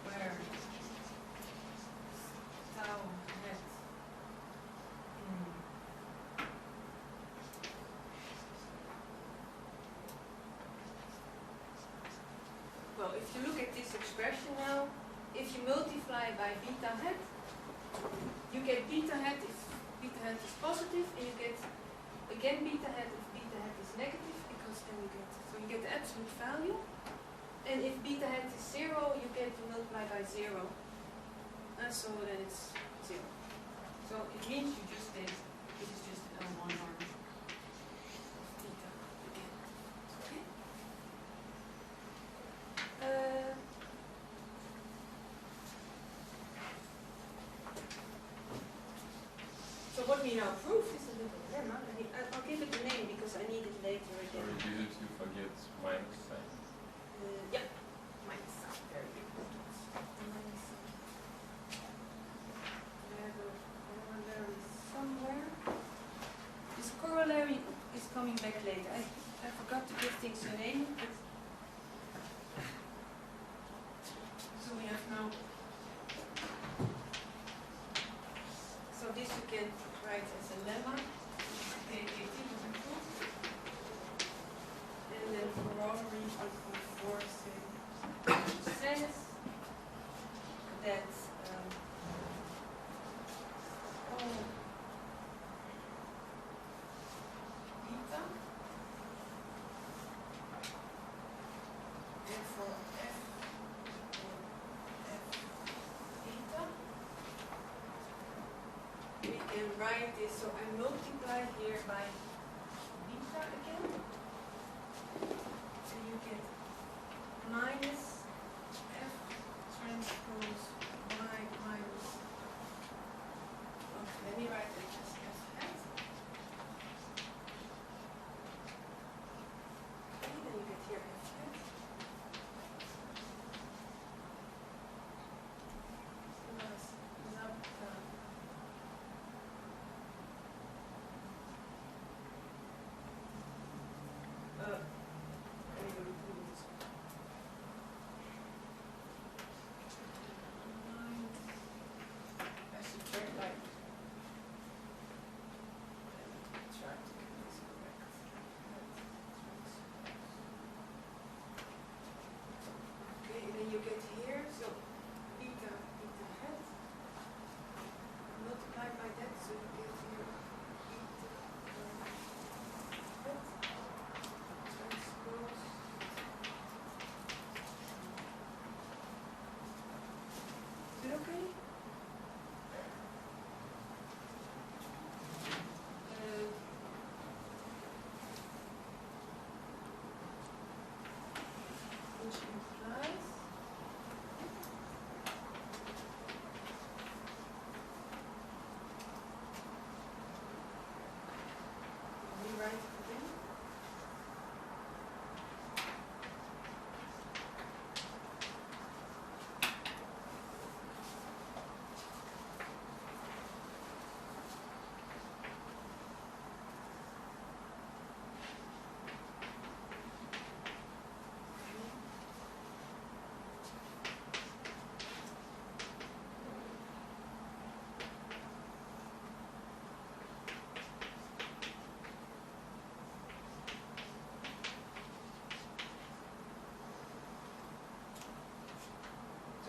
A: where tau net well, if you look at this expression now, if you multiply by beta hat, you get beta hat if beta hat is positive, and you get again beta hat if beta hat is negative, because then you get the absolute value. And if beta hat is 0, you get to multiply by 0. And so then it's 0. So it means you just did, this is just L1 arm of theta again. Okay? So what we now prove is a little lemma. I'll give it a name because I need it later again.
B: Or did you forget minus sign?
A: Yeah, minus sign, very important. Minus sign. I have a corollary somewhere. This corollary is coming back later. I forgot to give things a name, but so we have now. So this you can write as a lemma. KKT was improved. And then corollary says that beta, and for f beta, we can write this, so I multiply here by beta again, so you get minus f transpose y minus, okay, let me write it as f hat. Okay, then you get here f hat. Plus lambda. You get here, so beta hat, multiply by that, so you get here beta hat transpose. Is it okay? Which implies rewrite it again.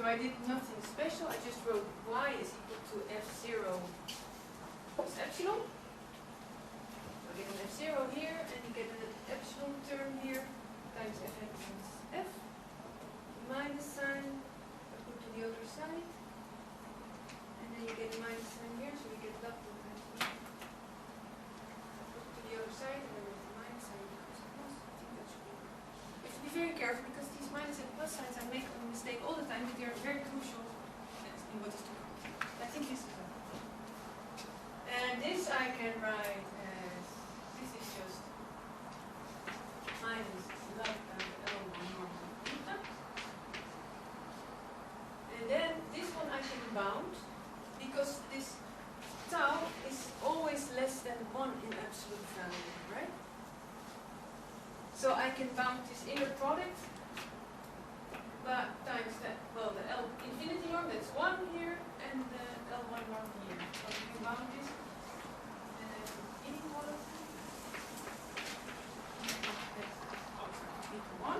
A: So I did nothing special, I just wrote y is equal to f0 plus epsilon. So I get an f0 here, and you get an epsilon term here, times fn times f. Minus sign, I put to the other side. And then you get a minus sign here, so you get double times e. I put to the other side, and then with the minus sign becomes a plus. I think that should be good. You have to be very careful, because these minus and plus signs, I make a mistake all the time, but they are very crucial in what is to come. I think this is it. And this I can write as, this is just minus log times L1 normal theta. And then this one I can bound, because this tau is always less than 1 in absolute value, right? So I can bound this inner product but times that, well, the L infinity norm, that's 1 here, and the L1 norm here. So we can bound this inequality. That's equal 1.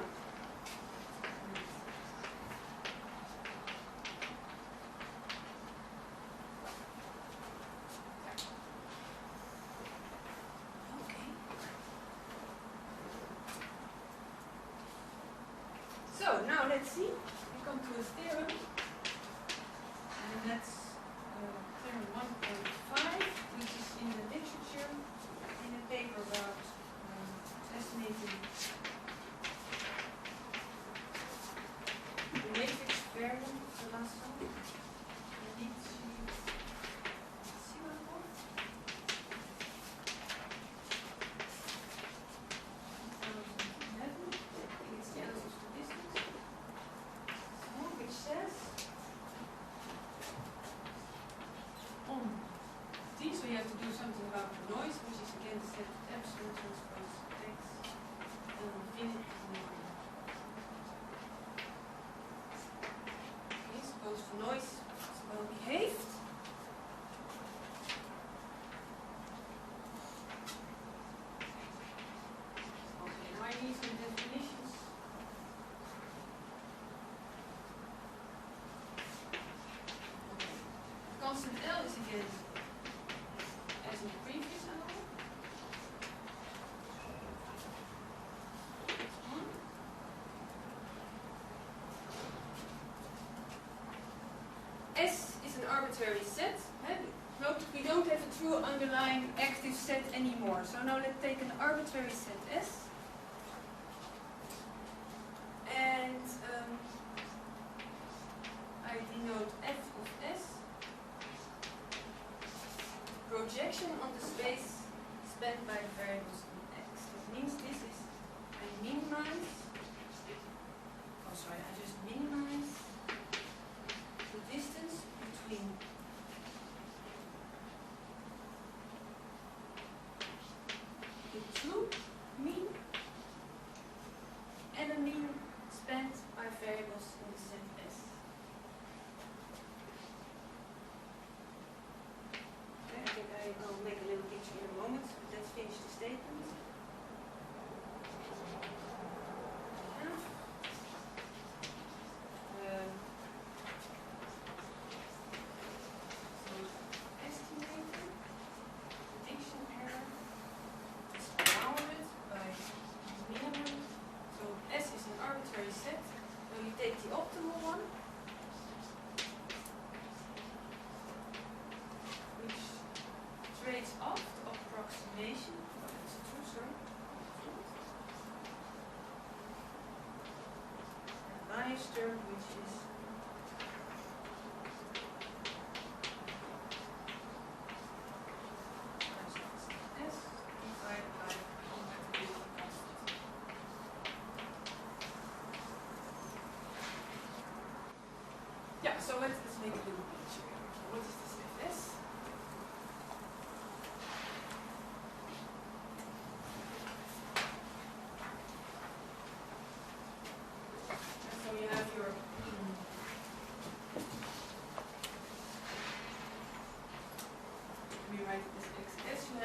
A: So now let's see, we come to a theorem, and that's theorem 1.5, which is in the literature, in a paper about estimating the matrix variant of the Lasso. So you have to do something about the noise, which is again the set of epsilon transpose x infinity norm. Okay, suppose the noise is well behaved. Okay, now I need some definitions. Okay. Constant L is again as in the previous animal. S is an arbitrary set. Note we don't have a true underlying active set anymore. So now let's take an arbitrary set S. And I denote f of S. Projection on the space spanned by variables in x. That means this is, I minimize, oh sorry, I just minimize the distance between the true mean and a mean spanned by variables in the set S. I think I'll make a little picture in a moment, but let's finish the statement. So, estimator, prediction error, is bounded by minimum. So, S is an arbitrary set. So, you take the optimal one, which trades off the approximation. Oh, that's true, sorry. And bias term, which is S divided by compatibility constant. Yeah, so let's make a little picture here. So what is this Fs? So you have your we write it as xs. You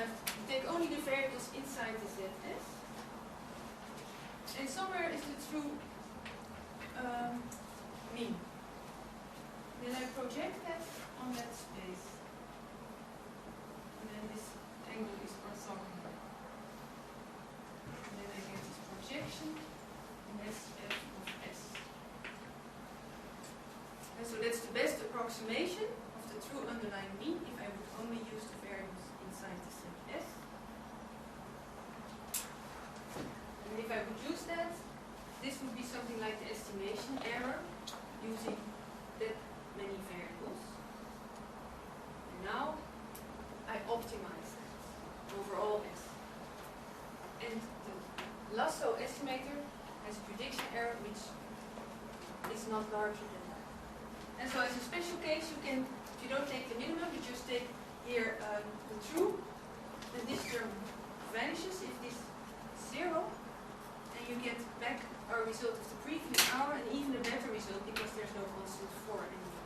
A: take only the variables inside the zs, and somewhere is the true mean. project that on that space. And then this angle is orthogonal. And then I get this projection, and that's f of s. And so that's the best approximation of the true underlying mean if I would only use the variables inside the set S. And if I would use that, this would be something like the estimation error using that many variables. And now I optimize that over all S. And the Lasso estimator has a prediction error which is not larger than that. And so as a special case, you can, if you don't take the minimum, you just take here the true, and this term vanishes if this is 0, and you get back our result of the previous hour, and even a better result because there's no constant 4 anymore.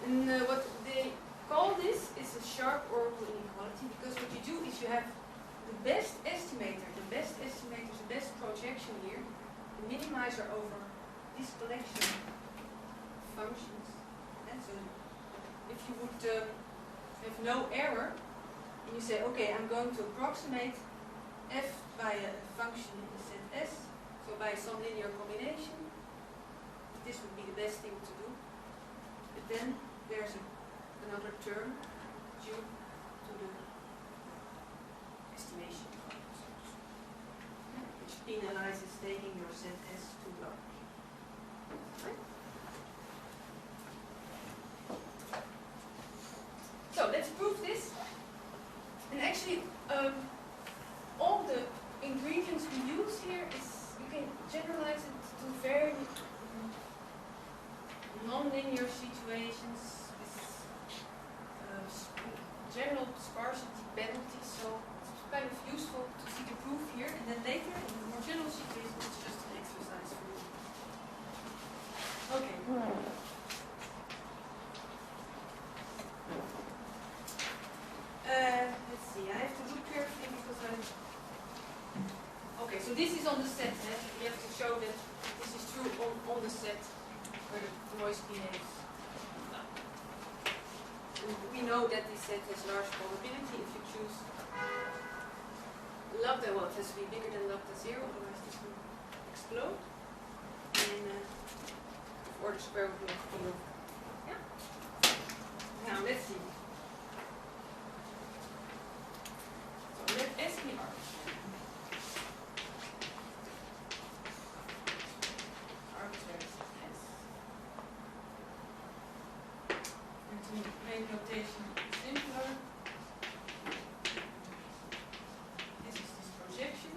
A: And what they call this is a sharp oracle inequality, because what you do is you have the best estimator, the best projection here, the minimizer over this collection of functions. And so if you would have no error, and you say, okay, I'm going to approximate f by a function in the set S, so by some linear combination, this would be the best thing to do. But then there's another term due to the estimation problem, which penalizes taking your set S too large. Right? So let's prove this. And actually, all the ingredients we use here is, you can generalize it to very non-linear situations with general sparsity penalties, so it's kind of useful to see the proof here, and then later in the more general situation it's just an exercise for you. Okay. Let's see, I have to look carefully because okay, so this is on the set, we have to show that this is true on the set where the noise behaves. And we know that this set has large probability if you choose lambda, well, it has to be bigger than lambda 0, otherwise this will explode. And or the square root of p over. Yeah? Now let's see. So let S be arbitrary. Arbitrary set S. And to make notation simpler, this is this projection.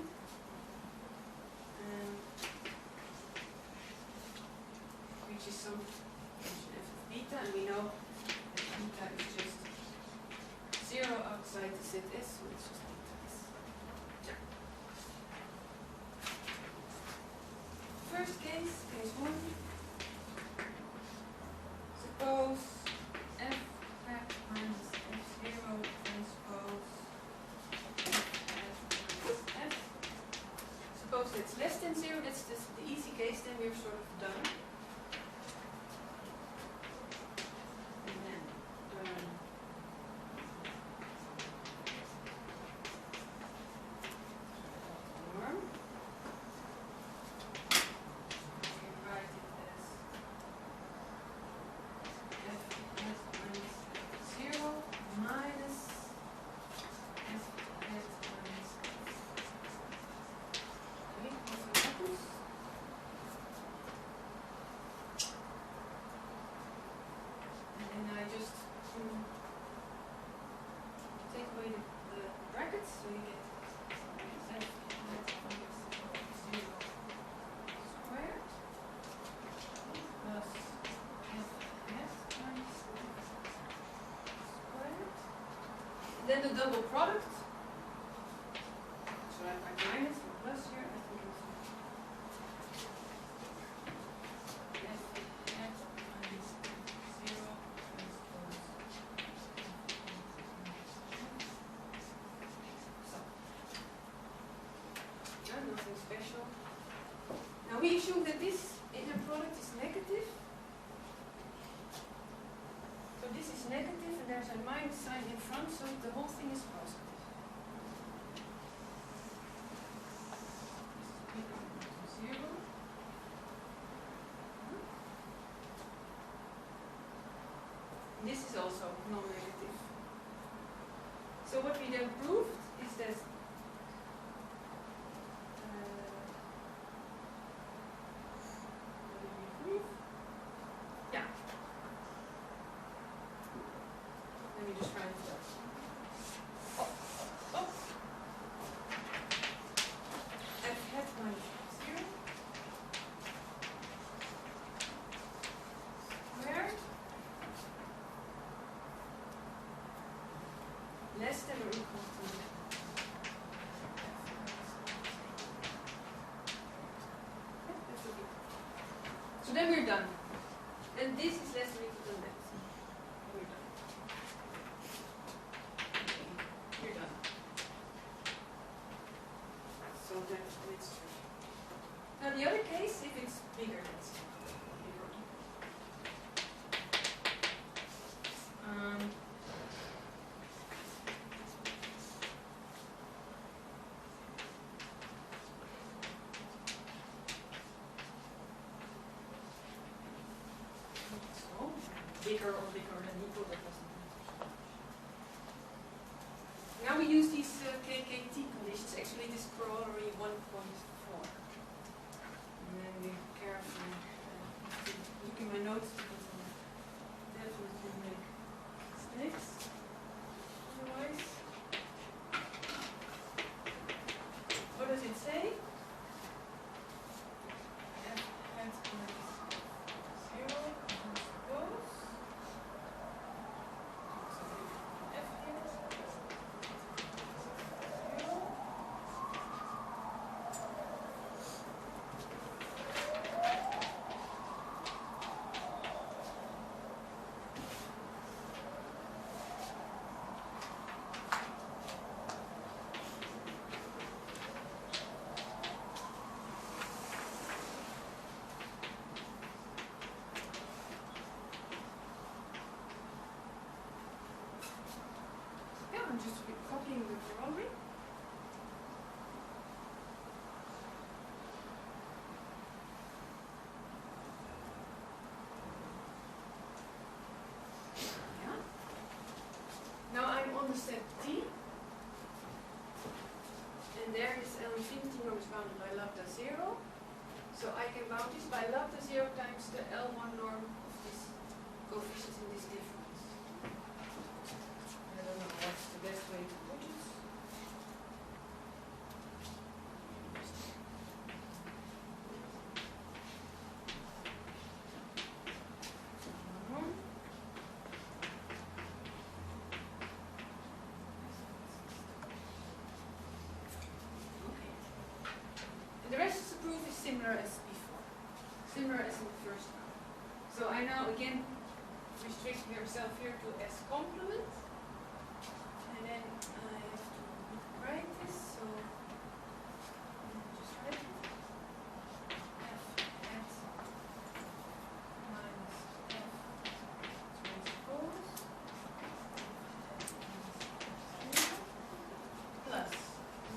A: Which is some function f of beta, and we know that beta is just 0 outside the set S, so it's just beta S. Yeah. First case, case 1. Suppose f hat minus f0 transpose f hat minus f. Suppose that's less than 0, that's the easy case, then we're sort of done. Then the double product. So I write minus or plus here. I think it's f hat minus 0 transpose. So, yeah, nothing special. Now we assume that this inner product is negative. a minus sign in front, so the whole thing is positive. This is bigger or equal to 0. This is also non-negative. So what we then proved is that what did we prove? Yeah. Let me just write it up. Oh. F hat minus 0 squared less than or equal to so then we're done. And this is less than or equal to that. We're done. Okay, we're done. So that's true. Now the other case, if it's bigger, let's see. Bigger or bigger than equal, that doesn't matter. Now we use these KKT conditions. Actually, this is corollary 1.4. And then we carefully look in my notes because I definitely make mistakes. Otherwise, what does it say? F hat minus 0 goes. I'm just copying the corollary. Yeah. Now I'm on the set T. And there is L infinity norm is bounded by lambda 0. So I can bound this by lambda 0 times the L1 norm of this coefficient in this difference. I don't know what's the best way to put it. Okay. And the rest of the proof is similar as before. Similar as in the first round. So I now again restrict myself here to S complement. And then I have to write this, so just write it. F hat minus F transpose plus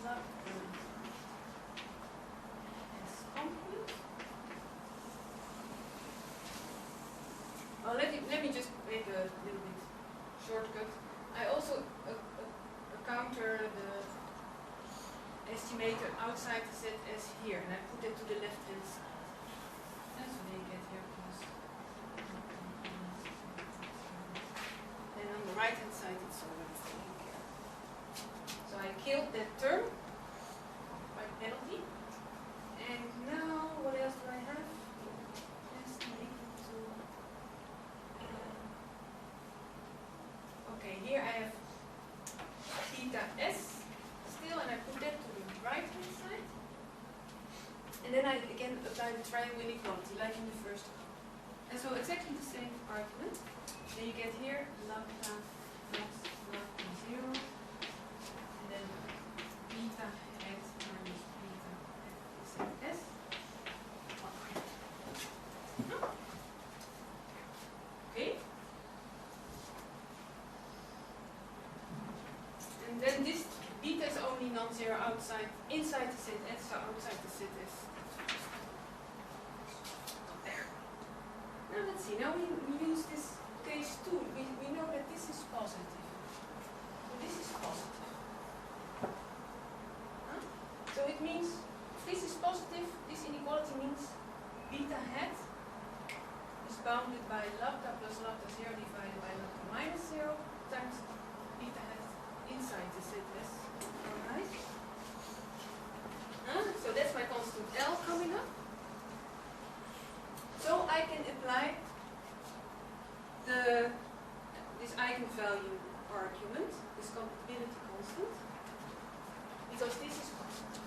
A: lambda S complement. Well, let me just make a little bit shortcut. I also counter the estimator outside the set as here, and I put it to the left hand side. And so they get here plus. And on the right hand side it's already taken care of. So I killed that term by penalty. And now what else do I have? S equal to okay, here I have theta S still, and I put that to the right hand side. And then I again apply the triangle inequality like in the first one. And so exactly the same argument. Then you get here lambda plus lambda 0, and then beta hat minus beta hat is S. Okay. non-zero outside, inside the set S, so outside the set S. There. Now let's see, now we use this case 2. We know that this is positive. So this is positive. Huh? So it means, if this is positive, this inequality means beta hat is bounded by lambda plus lambda 0 divided by lambda minus 0 times beta hat inside the set S. Alright? So that's my constant L coming up. So I can apply this eigenvalue argument, this compatibility constant, because this is positive.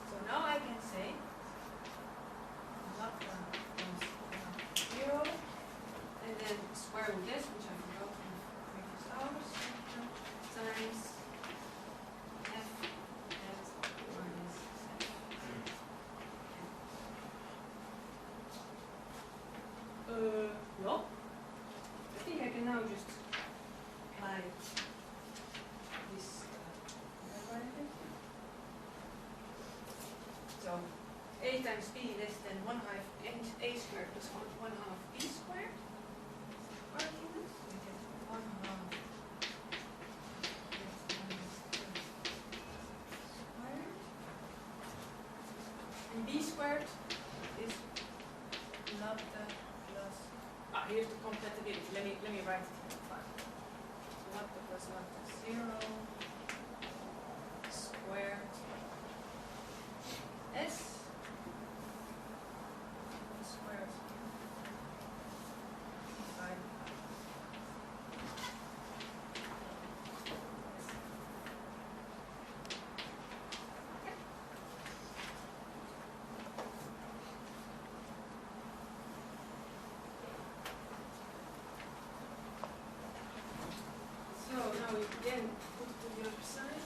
A: So now I can say lambda plus 0, and then square root s, which I forgot in previous hours, times f at minus f. Well, I think I can now just apply this. So a times b less than 1/2 a squared plus 1/2 b squared. Argument, we get 1/2 squared. And b squared is lambda plus. Here's the compatibility. Let me write it here. Lambda plus lambda 0 squared s squared divided by so now we again put it to the other side.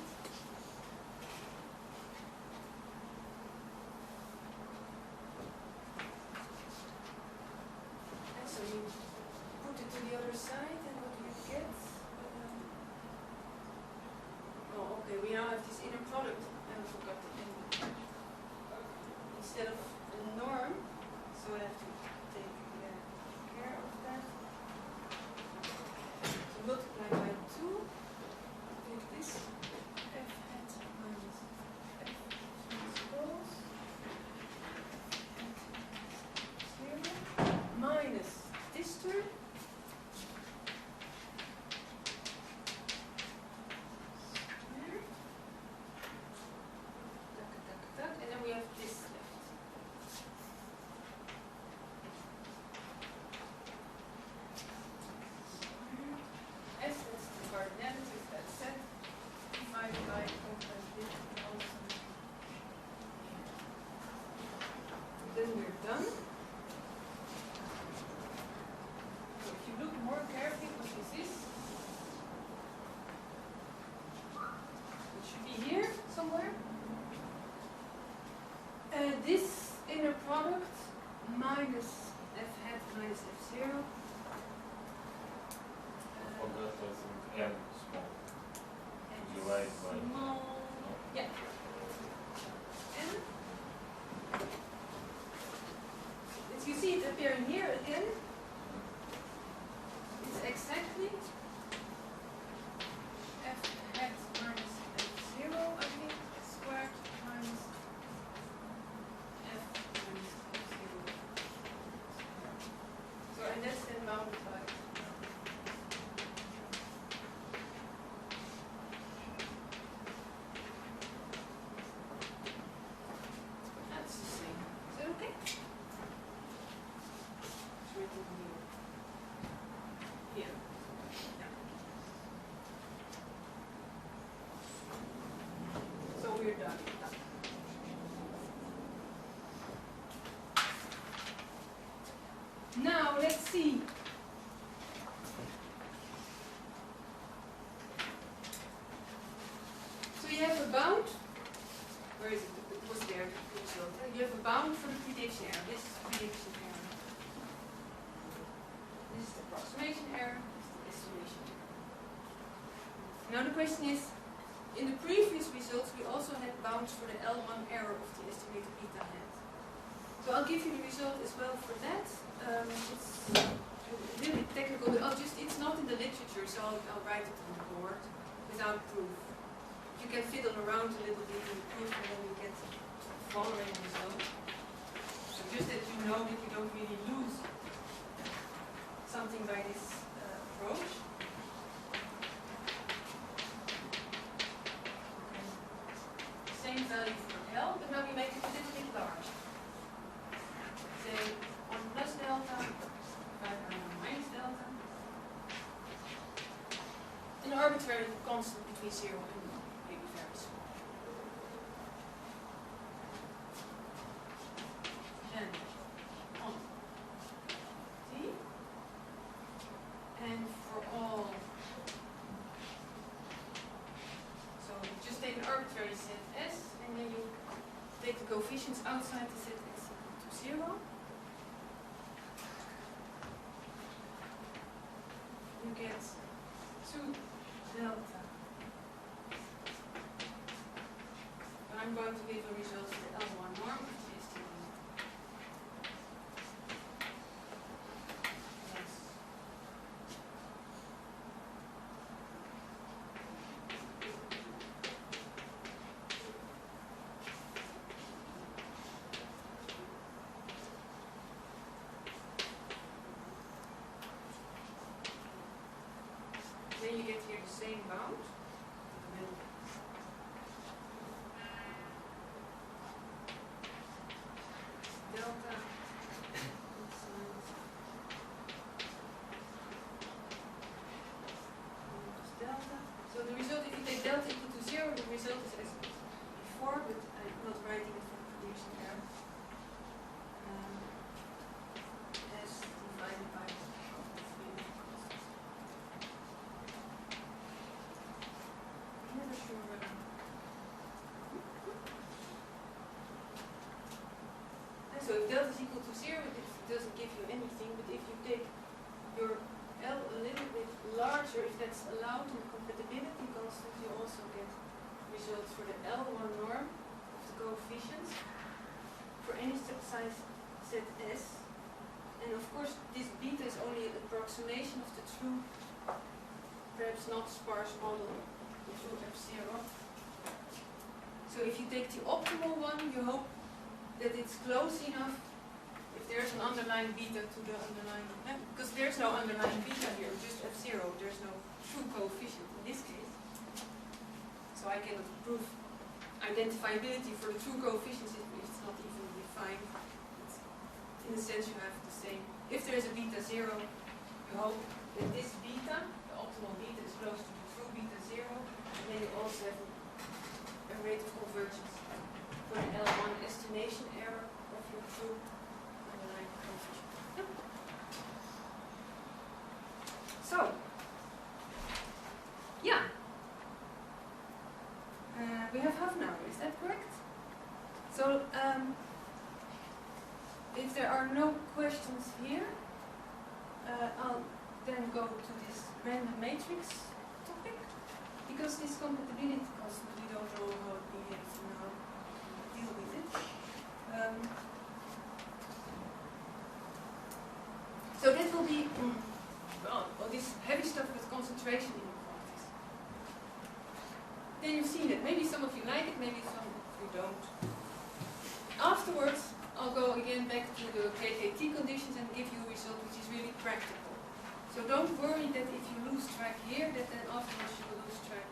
A: And so you put it to the other side, and what do you get? Oh, okay, we now have this inner product, and I forgot the end. Instead of a norm, so I have to take care of that. So multiply by 2, take this f hat minus f transpose at 0 minus this term squared. And then we have this left. S, that's the coordinates, that's set. Divided by compatibility constant. Then we're done. So if you look more carefully what this is, it should be here somewhere. This inner product minus f hat minus f0.
B: Forgot I think m small.
A: And
B: Divide by
A: small. Yeah. And as you see it appearing here again, it's exactly f hat minus f0, I think, squared minus f minus f0. So, and that's then bounded by. That's the same. Is that okay? It's written here. Here. Yeah. So we're done. Now let's see. So you have a bound. Where is it? It was there. You have a bound for the prediction error. This is the prediction error. This is the approximation error. This is the estimation error. Now the question is, in the previous results we also had bounds for the L1 error of the estimated beta hat. So I'll give you the result as well for that. It's a little bit technical, but it's not in the literature, so I'll write it on the board without proof. You can fiddle around a little bit in the proof and then you get the following result. So just that you know that you don't really lose something by this approach. Same value for L, but now we make it a little bit larger. Say 1 plus delta, 5 minus delta. An arbitrary constant between 0 and maybe very small. And on T. And for all, so you just take an arbitrary set S, and then you take the coefficients outside the set S equal to 0. You get 2 delta. And I'm going to give a result for the L1 norm, which is the then you get here the same bound. Delta. Delta. So the result, if you take delta equal to 0, the result is as before, but I'm not writing it for producing error. S divided by so if delta is equal to 0, it doesn't give you anything, but if you take your L a little bit larger, if that's allowed in the compatibility constant, you also get results for the L1 norm of the coefficients for any size set S. And of course, this beta is only an approximation of the true, perhaps not sparse model, the true F0. So if you take the optimal one, you hope that it's close enough if there's an underlying beta to the underlying, because there's no underlying beta here, just F0, there's no true coefficient in this case. So I cannot prove identifiability for the true coefficients if it's not even defined. It's, in a sense, you have the same. If there is a beta 0, you hope that this beta, the optimal beta, is close to the true beta 0, and then you also have a rate of convergence for the L1 estimation error of your true underlying coefficient. Yep. So, yeah. We have half an hour, is that correct? So, if there are no questions here, I'll then go to this random matrix topic, because this compatibility constant, we don't know how it behaves and how to deal with it. So that will be well, all this heavy stuff with concentration inequalities. Then you've seen it. Maybe some of you like it, maybe some of you don't. Afterwards, I'll go again back to the KKT conditions and give you a result which is really practical. So don't worry that if you lose track here, that then afterwards you will lose track.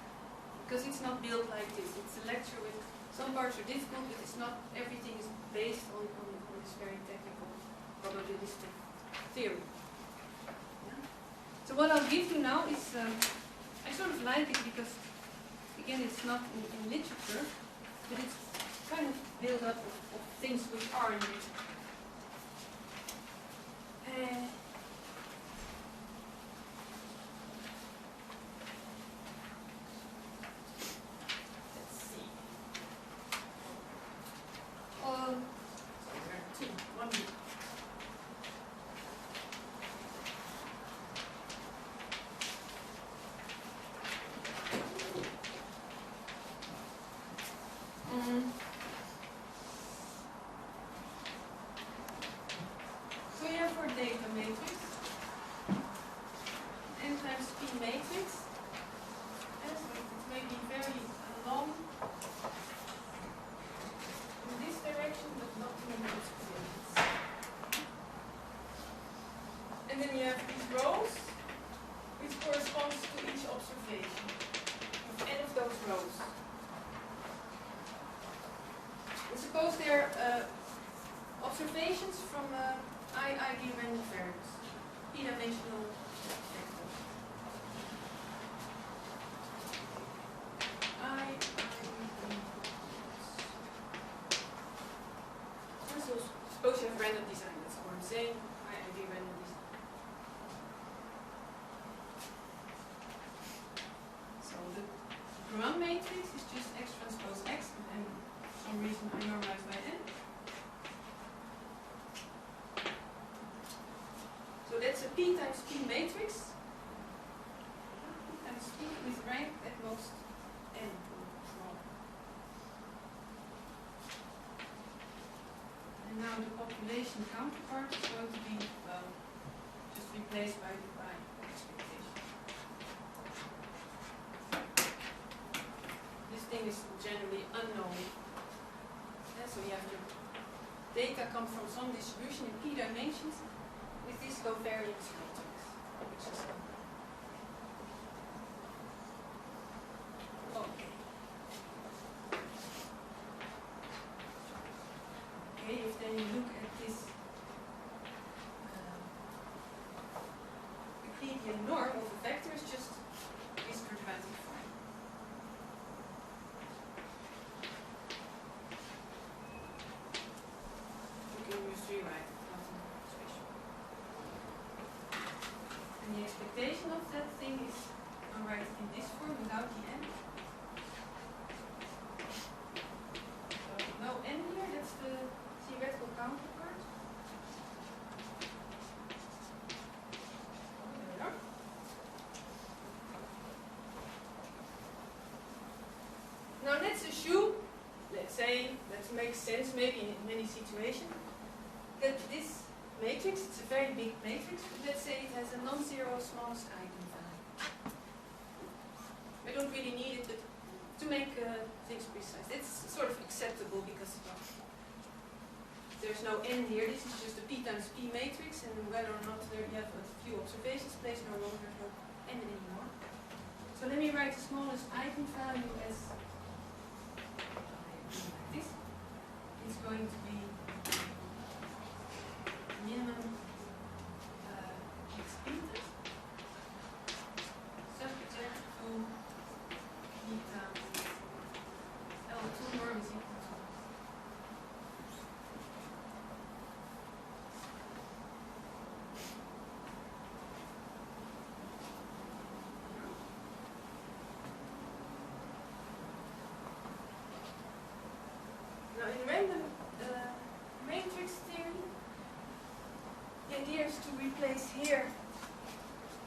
A: Because it's not built like this. It's a lecture with some parts are difficult, but it's not everything is based on this very technical probabilistic theory. Yeah? So what I'll give you now is, I sort of like it because, again, it's not in literature, but it's kind of built up of things which are in literature. And then you have these rows, which corresponds to each observation of n of those rows. And suppose they're observations from id random variables, p-dimensional vectors. So suppose you have random design, that's what I'm saying, id random design. So the ground matrix is just x transpose x, and for some reason I normalize by n. So that's a p times p matrix. P times p with rank at most n. And now the population counterpart is going to be, well, just replaced by expectation. This thing is generally unknown. Yeah, so you have your data come from some distribution in p dimensions with this covariance matrix, which is okay. Okay, if then you look at this Euclidean norm of a vector is just this quadratic form. You can just rewrite it, nothing special. And the expectation of that thing is, I'll write it in this form without the n. So no n here, that's the theoretical counterpart. There we are. Now let's assume, let's say, that makes sense maybe in many situations, that this matrix, it's a very big matrix, but let's say it has a non-zero smallest eigenvalue. I don't really need it, but to make things precise, it's sort of acceptable because there's no n here. This is just a p times p matrix, and whether or not there you have a few observations placed no longer no n anymore. So let me write the smallest eigenvalue as this. It's going to be minimum x meters subject to beta L2 norm is equal to. Now in random matrix theory, the idea is to replace here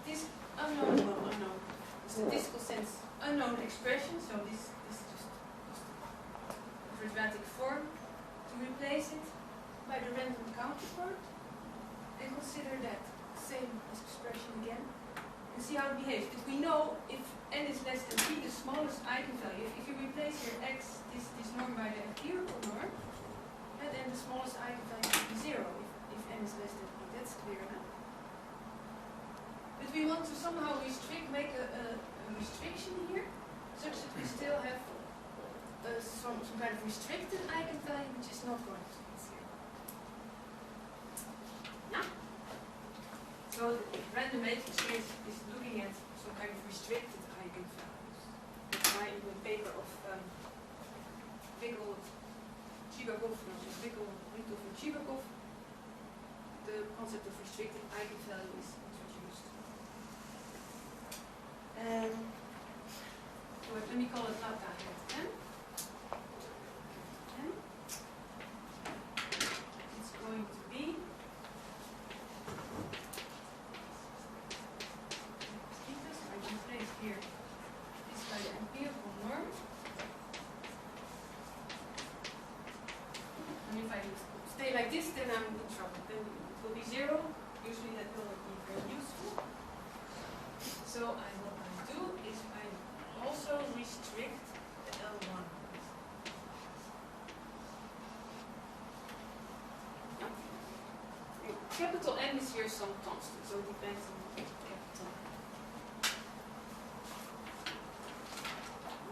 A: this unknown, well, unknown, statistical sense, unknown expression, so this is just a quadratic form, to replace it by the random counterpart and consider that same as expression again and see how it behaves. But we know if n is less than p, the smallest eigenvalue, if you replace here x, this norm by the empirical norm, and then the smallest eigenvalue will be 0 if n is less than p. That's clear enough. But we want to somehow make a restriction here, such that we still have some kind of restricted eigenvalue which is not going to be 0. Yeah? So the random matrix here is looking at some kind of restricted eigenvalues. That's why in the paper of Wickel, and Chibakov, the concept of restricted eigenvalue is introduced. So let me call it lambda at n. It's going to be I can place here this by the empirical norm. And if I stay like this, then I'm in trouble. Then it will be 0. Usually that will not be very useful. So what I do is I also restrict the L1. capital M is here some constant, so it depends on capital M.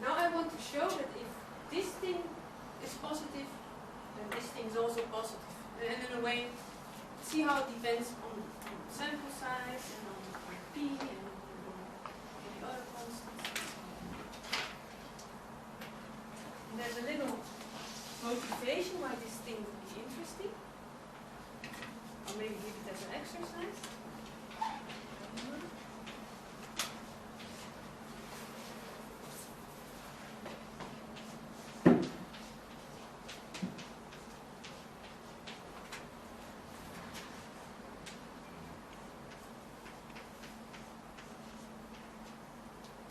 A: Now I want to show that if this thing is positive, then this thing is also positive. And in a way, see how it depends on sample size and on P and on any other constants. And there's a little motivation why this thing would be interesting. Or maybe give it as an exercise.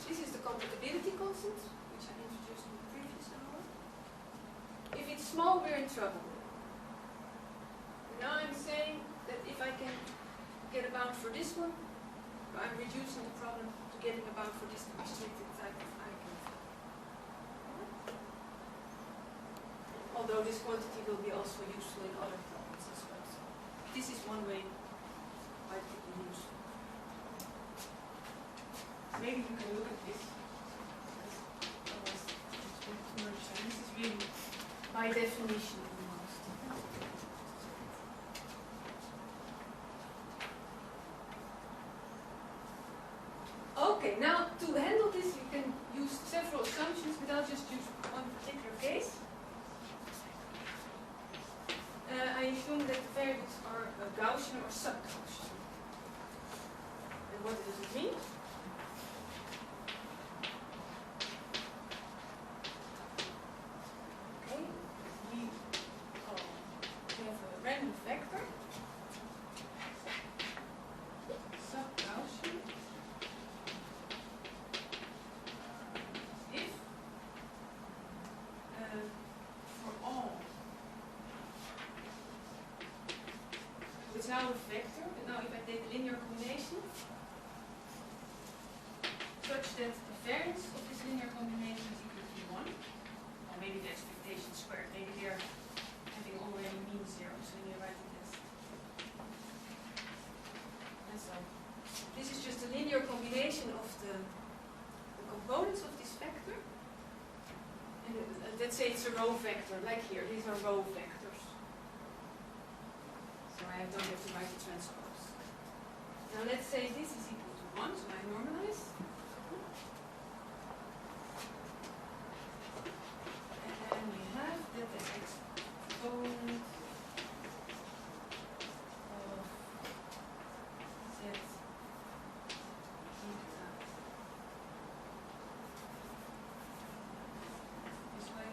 A: This is the compatibility constant, which I introduced in the previous hour. If it's small, we're in trouble. Now I'm saying that if I can get a bound for this one, I'm reducing the problem to getting a bound for this restricted type of eigenvalue. Although this quantity will be also useful in other problems as well. So this is one way why it could be useful. Maybe you can look at this. Otherwise, it's way too much. So this is really by definition almost. Okay, now to handle this, you can use several assumptions, but I'll just use one particular case. I assume that the variables are Gaussian or sub-Gaussian. And what does it mean? Okay, we have a random vector, sub-Gaussian. If for all, it's now a vector, but now if I take a linear combination, such that the variance of this linear combination is equal to 1, or maybe the expectation squared, maybe they're having already mean 0, so you write it as. And so, this is just a linear combination of the components of this vector. And let's say it's a row vector, like here, these are row vectors. So I don't have to write the transpose. Now let's say this is equal to 1, so I normalize. And we have that the exponent of z this way.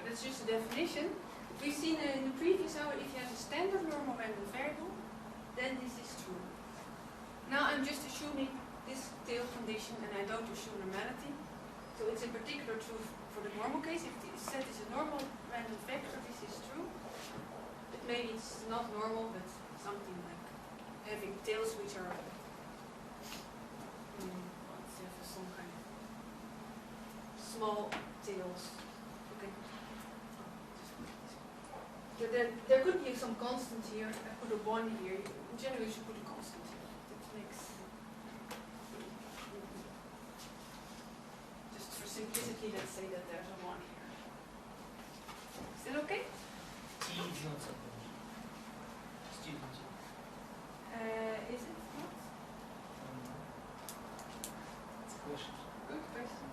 A: That's just a definition. We've seen in the previous hour, if you have a standard normal random variable, then this is true. Now I'm just assuming this tail condition, and I don't assume normality. So it's in particular true for the normal case. If the set is a normal random vector, this is true. But maybe it's not normal, but something like having tails which are let's have some kind of small tails. Okay. So there could be some constant here. I put a 1 here. In general, you should put a constant here. That makes. Just for simplicity, let's say that there's a 1 here. Is that okay?
C: T is not supposed. Student.
A: Is it not?
C: It's a question.
A: Good question.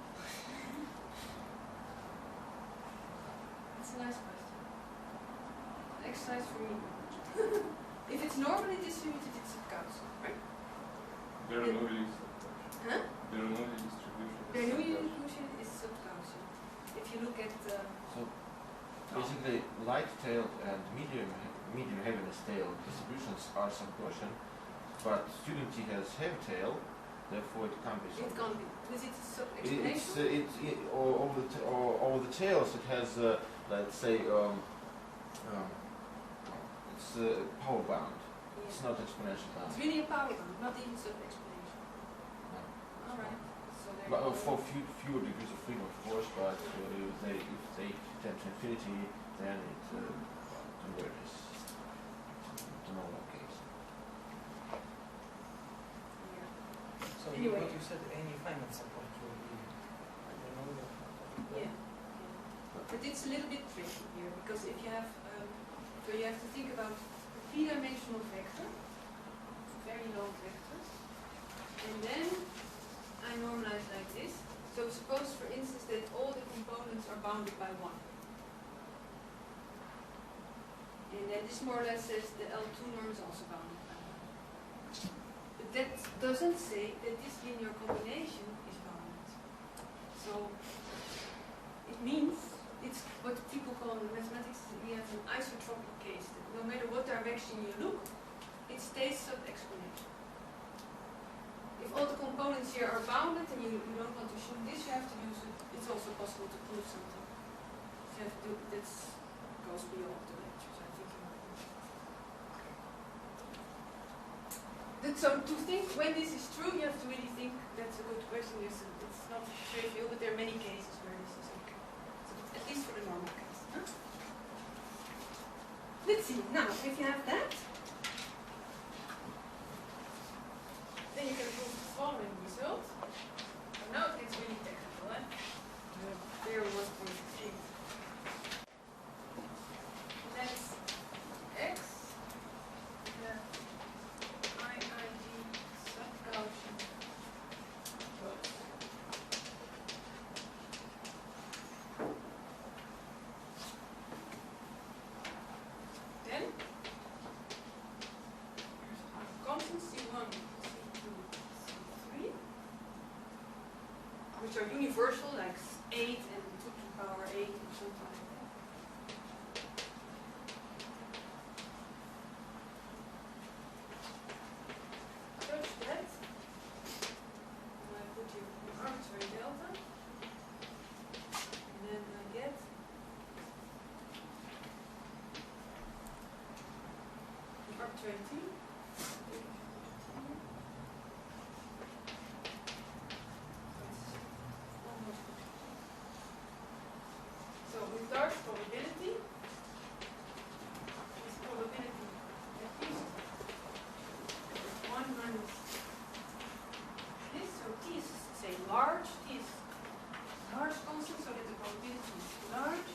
A: That's a nice question. Exercise for me. If it's normally distributed, it's a Gaussian, right?
B: Bernoulli
A: Huh?
B: Bernoulli distribution.
A: Bernoulli distribution is sub-Gaussian. If you look at the
D: So basically, light-tailed and medium heaviness-tailed distributions are sub-Gaussian, but student T has heavy tail, therefore it can't be
A: it
D: sub-Gaussian.
A: can't be. Because it's a sub-explanation.
D: All the tails it has, let's say, it's power bound.
A: Yeah.
D: It's not exponential
A: It's
D: time.
A: really a power law, not even sub-exponential.
D: No.
A: Alright. So there you
D: But
A: go.
D: for fewer degrees of freedom, of course. But if they tend to infinity, then it converges to normal case.
A: Yeah.
C: So
A: Anyway.
C: what you said, any finite support will be, I don't know.
A: Yeah. But it's a little bit tricky here because if you have, so you have to think about a three-dimensional vector, very long vector, and then I normalize like this. So suppose, for instance, that all the components are bounded by 1. And then this more or less says the L2 norm is also bounded by 1. But that doesn't say that this linear combination is bounded. So it means it's what people call in mathematics, we have an isotropic case, that no matter what direction you look, it stays sub-exponential. If all the components here are bounded and you don't want to show this, you have to use it. It's also possible to prove something. You have to do, that goes beyond the lectures, I think. So to think when this is true, you have to really think, that's a good question. It's not trivial, but there are many cases where this is okay. So at least for the normal case. Huh? Let's see, now if you have that, then you can prove the following result. And now it gets really technical, eh? There was 0.8. That's x, the IID sub-Gaussian close. Then, there's our constants C1, C2, C3, which are universal, like 8 and 2 to the power 8 and something like that. Such that, and I put here an arbitrary delta, and then I get the arbitrary t. So with Dart's probability, this probability at least 1 minus this, so t is say large, t is large constant, so that the probability is large.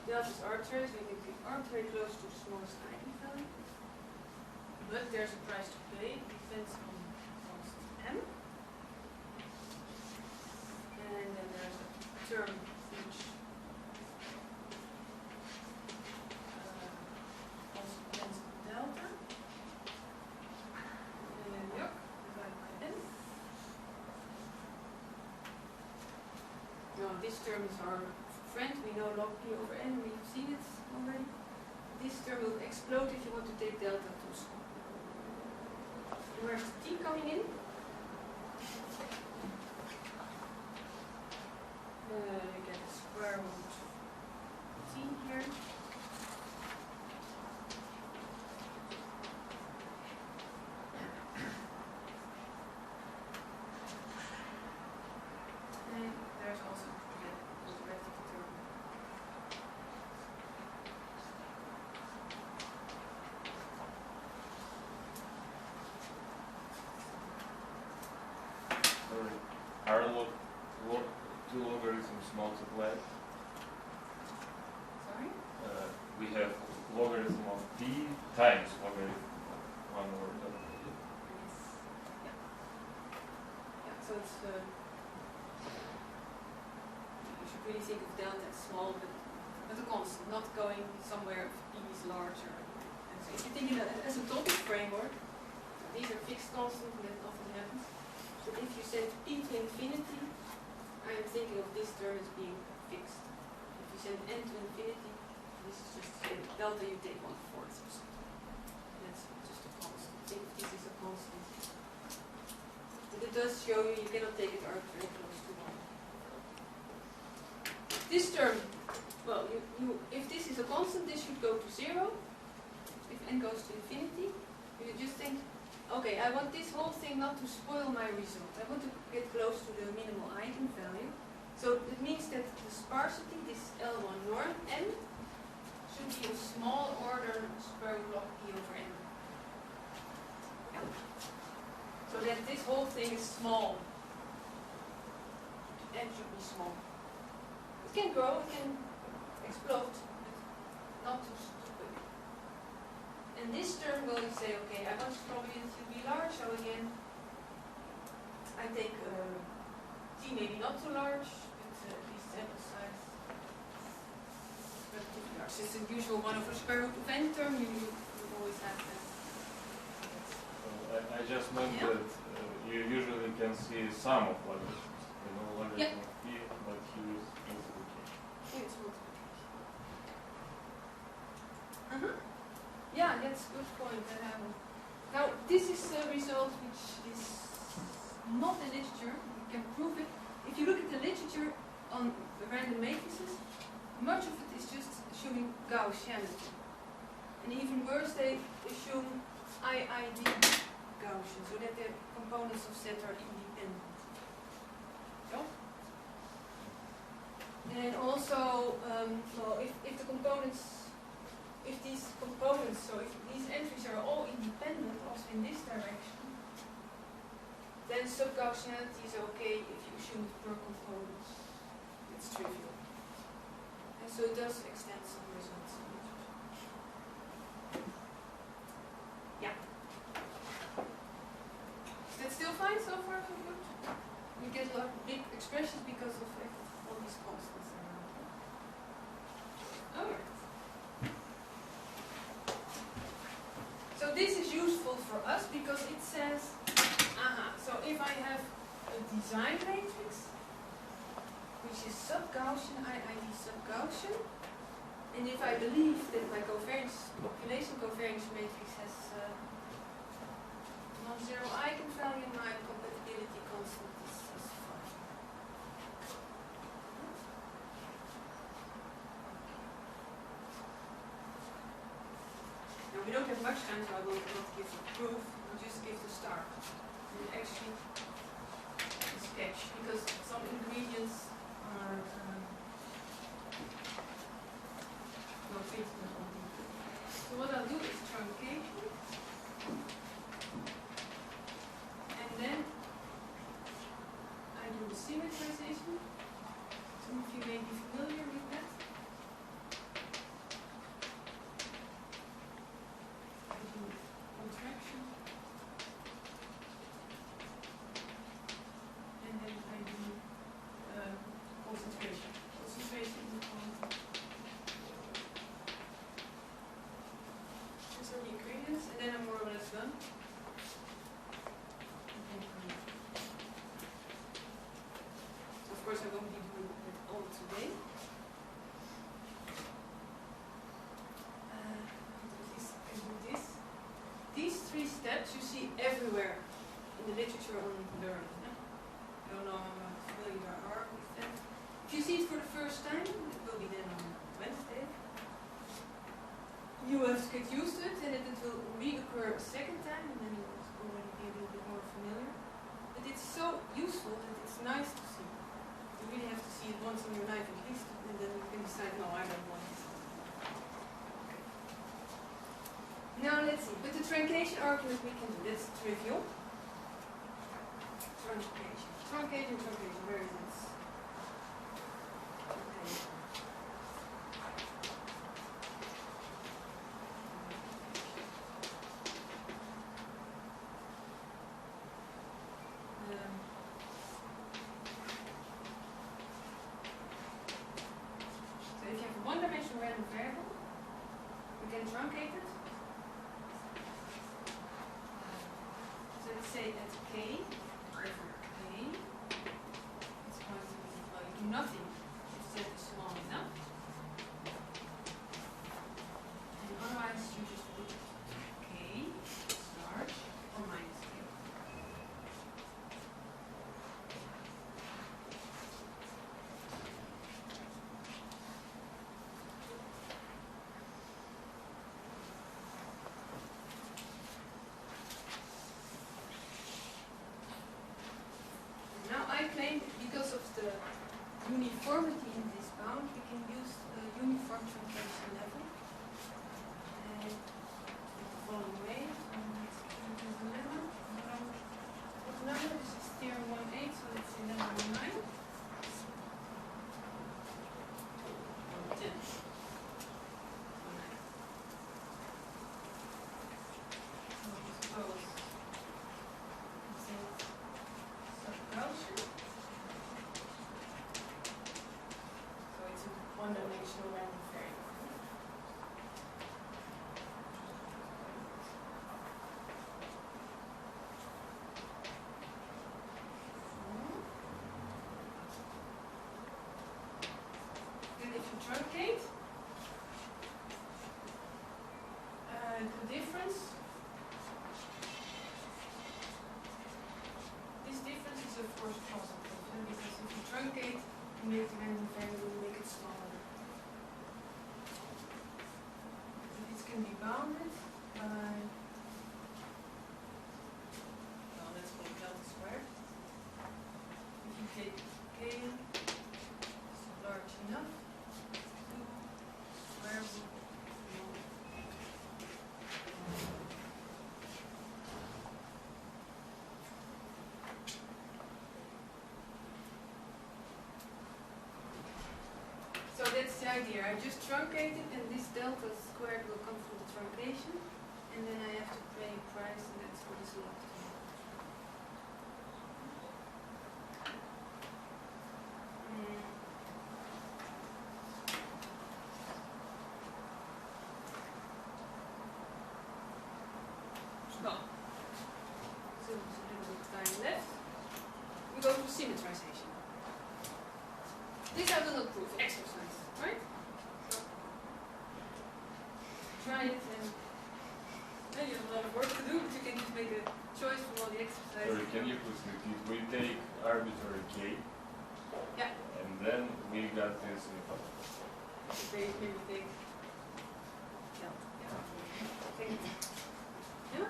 A: Delta is arbitrary, so you can be arbitrarily close to the smallest eigenvalue. But there's a price to pay, it depends on constant m. And then there's a term which also depends on delta. And then yuck, divided by n. Now this term is our friend, we know log p over n, we've seen it already. This term will explode if you want to take delta to small. Where's the t coming in? You get the square root t here. And there's also the rest of the term.
B: Are two logarithms multiplied?
A: Sorry?
B: We have logarithm of p times logarithm of 1 over the.
A: Yes. but you should really think of delta as small, but a constant, not going somewhere if p is larger. And so if you think of it as a topic framework, these are fixed constants, and that often happens. But if you set p to infinity, I am thinking of this term as being fixed. If you set n to infinity, this is just delta, you take 1/4 or something. That's just a constant. Think of this as a constant. But it does show you cannot take it arbitrarily close to 1. This term, well, if this is a constant, this should go to 0. If n goes to infinity, you just think, okay, I want this whole thing not to spoil my result. I want to get close to the minimal eigenvalue. So it means that the sparsity, this L1 norm, n, should be of small order square root log p over n. Yeah. So that this whole thing is small. N should be small. It can grow, it can explode, but not too quick. And this term will say, okay, I want the probability to be large, so again, I take t maybe not too large, but at least sample size. But large. It's the usual 1/square root of n term, you always have that.
B: I just meant
A: Yeah.
B: that you usually can see sum of logarithms. You know logarithm
A: Yeah.
B: of p, but here is multiplication.
A: It's multiplication. Yeah, that's a good point. Now, this is a result which is not in literature. You can prove it. If you look at the literature on the random matrices, much of it is just assuming Gaussianity. And even worse, they assume IID Gaussian, so that the components of set are independent. So? And also, well, if the components, if these components, so if these entries are all independent, also in this direction, then sub-Gaussianity is okay if you assume it per component. It's trivial. And so it does extend some results. Yeah. Is that still fine so far? So good? We get a lot of big expressions because of all these constants. Alright. So this is useful for us because it says, so if I have a design matrix, which is sub-Gaussian, IID sub-Gaussian, and if I believe that my population covariance matrix has non-zero eigenvalue, my compatibility constant is 5. Now we don't have much time, so I will not give the proof, I'll just give the start. And actually, a sketch, because some ingredients are not fixed. So what I'll do is truncation, and then I do the symmetrization. Some of you may be familiar with that. Contraction, and then I do concentration. Concentration is called. These are the ingredients, and then I'm more or less done. So of course I won't be doing it all today. These 3 steps you see everywhere in the literature on learning. I don't know how familiar you are with that. If you see it for the first time, it will be then on Wednesday. You have to get used to it, and it will reoccur a second time, and then you will already be a little bit more familiar. But it's so useful that it's nice to see. You really have to see it once in your life at least, and then you can decide, no, I don't want it. Now let's see, with the truncation argument we can do, that's trivial. Truncation, where is this? Truncation. truncated. So let's say that k over k is going to be, well, you do nothing if z is small enough. And otherwise you just put k large or minus k. Now I claim because of the uniformity in this bound, we can use the uniform truncation level. And the following way, what number? This is theorem 1.8, so it's 11.9. 10. Suppose subgaussian. So it's a one-dimensional random variable. Then if you truncate, the difference, this difference is of course positive, because if you truncate, you make the random variable, you make it smaller. But it can be bounded by, well, let's call it delta squared. If you take k is large enough to square root So that's the idea. I just truncate it, and this delta squared will come from the truncation, and then I have to pay a price, and that's what is left. Well, so there's a little bit of time left. We go to symmetrization. This I will not prove, exercise, right? So, try it, and you have a lot of work to do, but you can just make a choice from all the exercises.
B: Sorry, can you please repeat? We take arbitrary k,
A: Yeah.
B: and then we got this inequality.
A: Maybe take. Yeah. Take it. Yeah?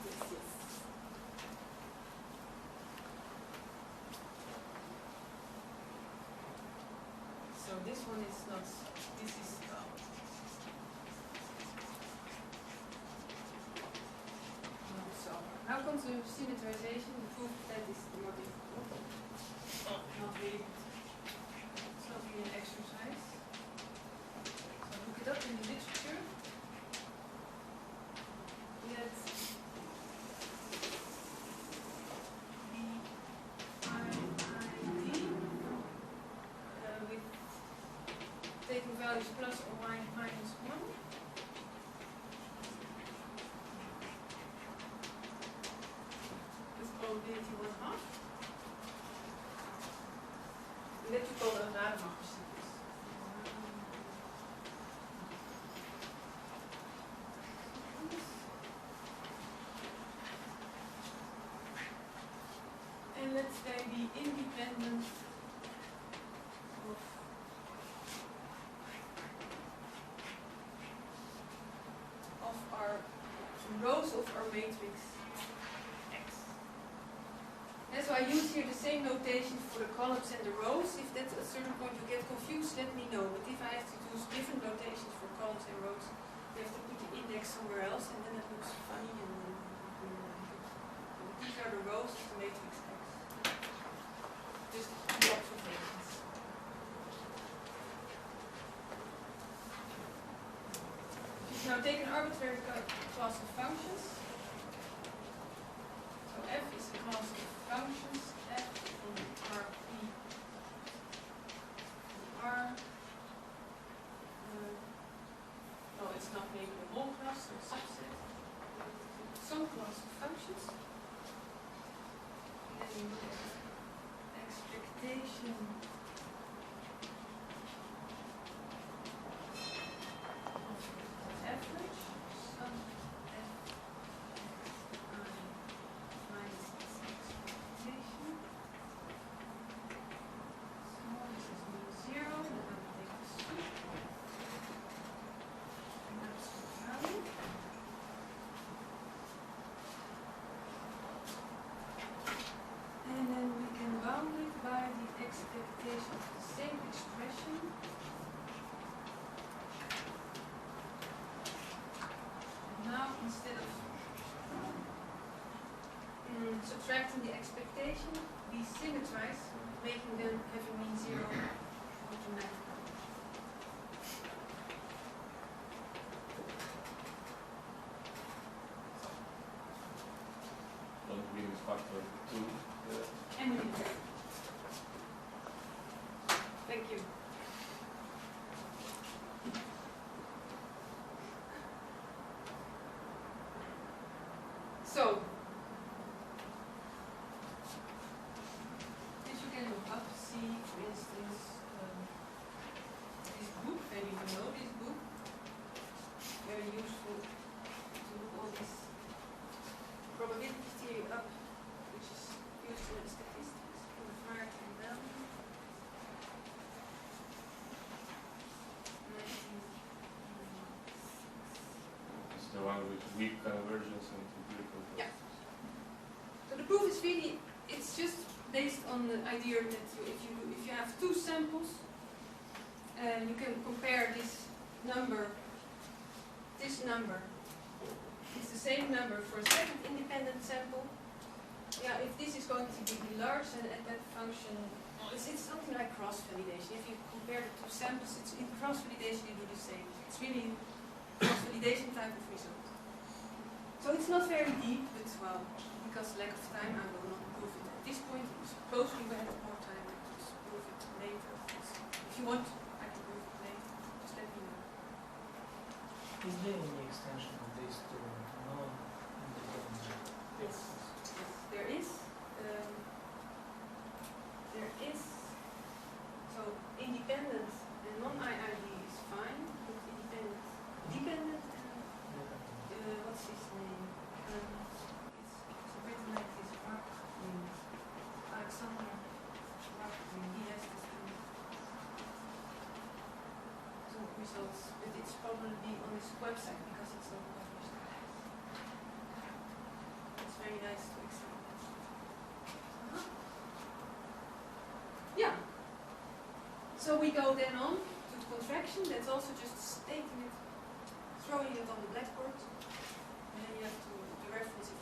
A: Yes, yes. So this one is not, this is, so now comes the symmetrization, the proof that is more difficult. Oh, not really. It's not really an exercise. So look it up in the literature. That with taking values plus or minus 1. With probability 1/2. And that you call a Rademacher series. And let's say be independent of our rows of our matrix X. And so I use here the same notation for the columns and the rows. If at a certain point you get confused, let me know. But if I have to use different notations for columns and rows, you have to put the index somewhere else, and then it looks funny. And these are the rows of the matrix X. Just the observations. Now take an arbitrary class of functions. So f is a class of functions. F from Rp R we look at expectation of average, sum f I minus its expectation. Small this is mean 0, then I will take the sum. An absolute value. And then we can bound it by the expectation of the same expression. And now instead of subtracting the expectation, we symmetrize, making them having mean 0 automatically.
B: Don't we use factor 2?
A: And we do. Thank you. So, if you can look up, see, for instance, this book, maybe you know this book, very useful to look all this probability theory up, which is used in statistics, in the Mark and Bell. 1996.
B: It's the one with weak convergence and empirical.
A: Yeah. So the proof is really, it's just based on the idea that if you have two samples, you can compare this number. It's the same number for a second independent sample. Yeah, if this is going to be large, then at that function, it's something like cross-validation. If you compare the two samples, it's in cross-validation you do the same. It's really cross-validation type of result. So it's not very deep, but well, because lack of time, I will not prove it at this point. Suppose we have more time, I can just prove it later. If you want, I can prove it later. Just let me know.
C: Is there any extension of this to non-independent?
A: Yes, there is. So independent and non-IID is fine, but independent, dependent, and what's his name? It's written like this, Alexander Martin, he has this two results, but it's probably on his website because it's not published. It's very nice to examine. Yeah. So we go then on to the contraction. That's also just stating it, throwing it on the blackboard. And then you have to the reference if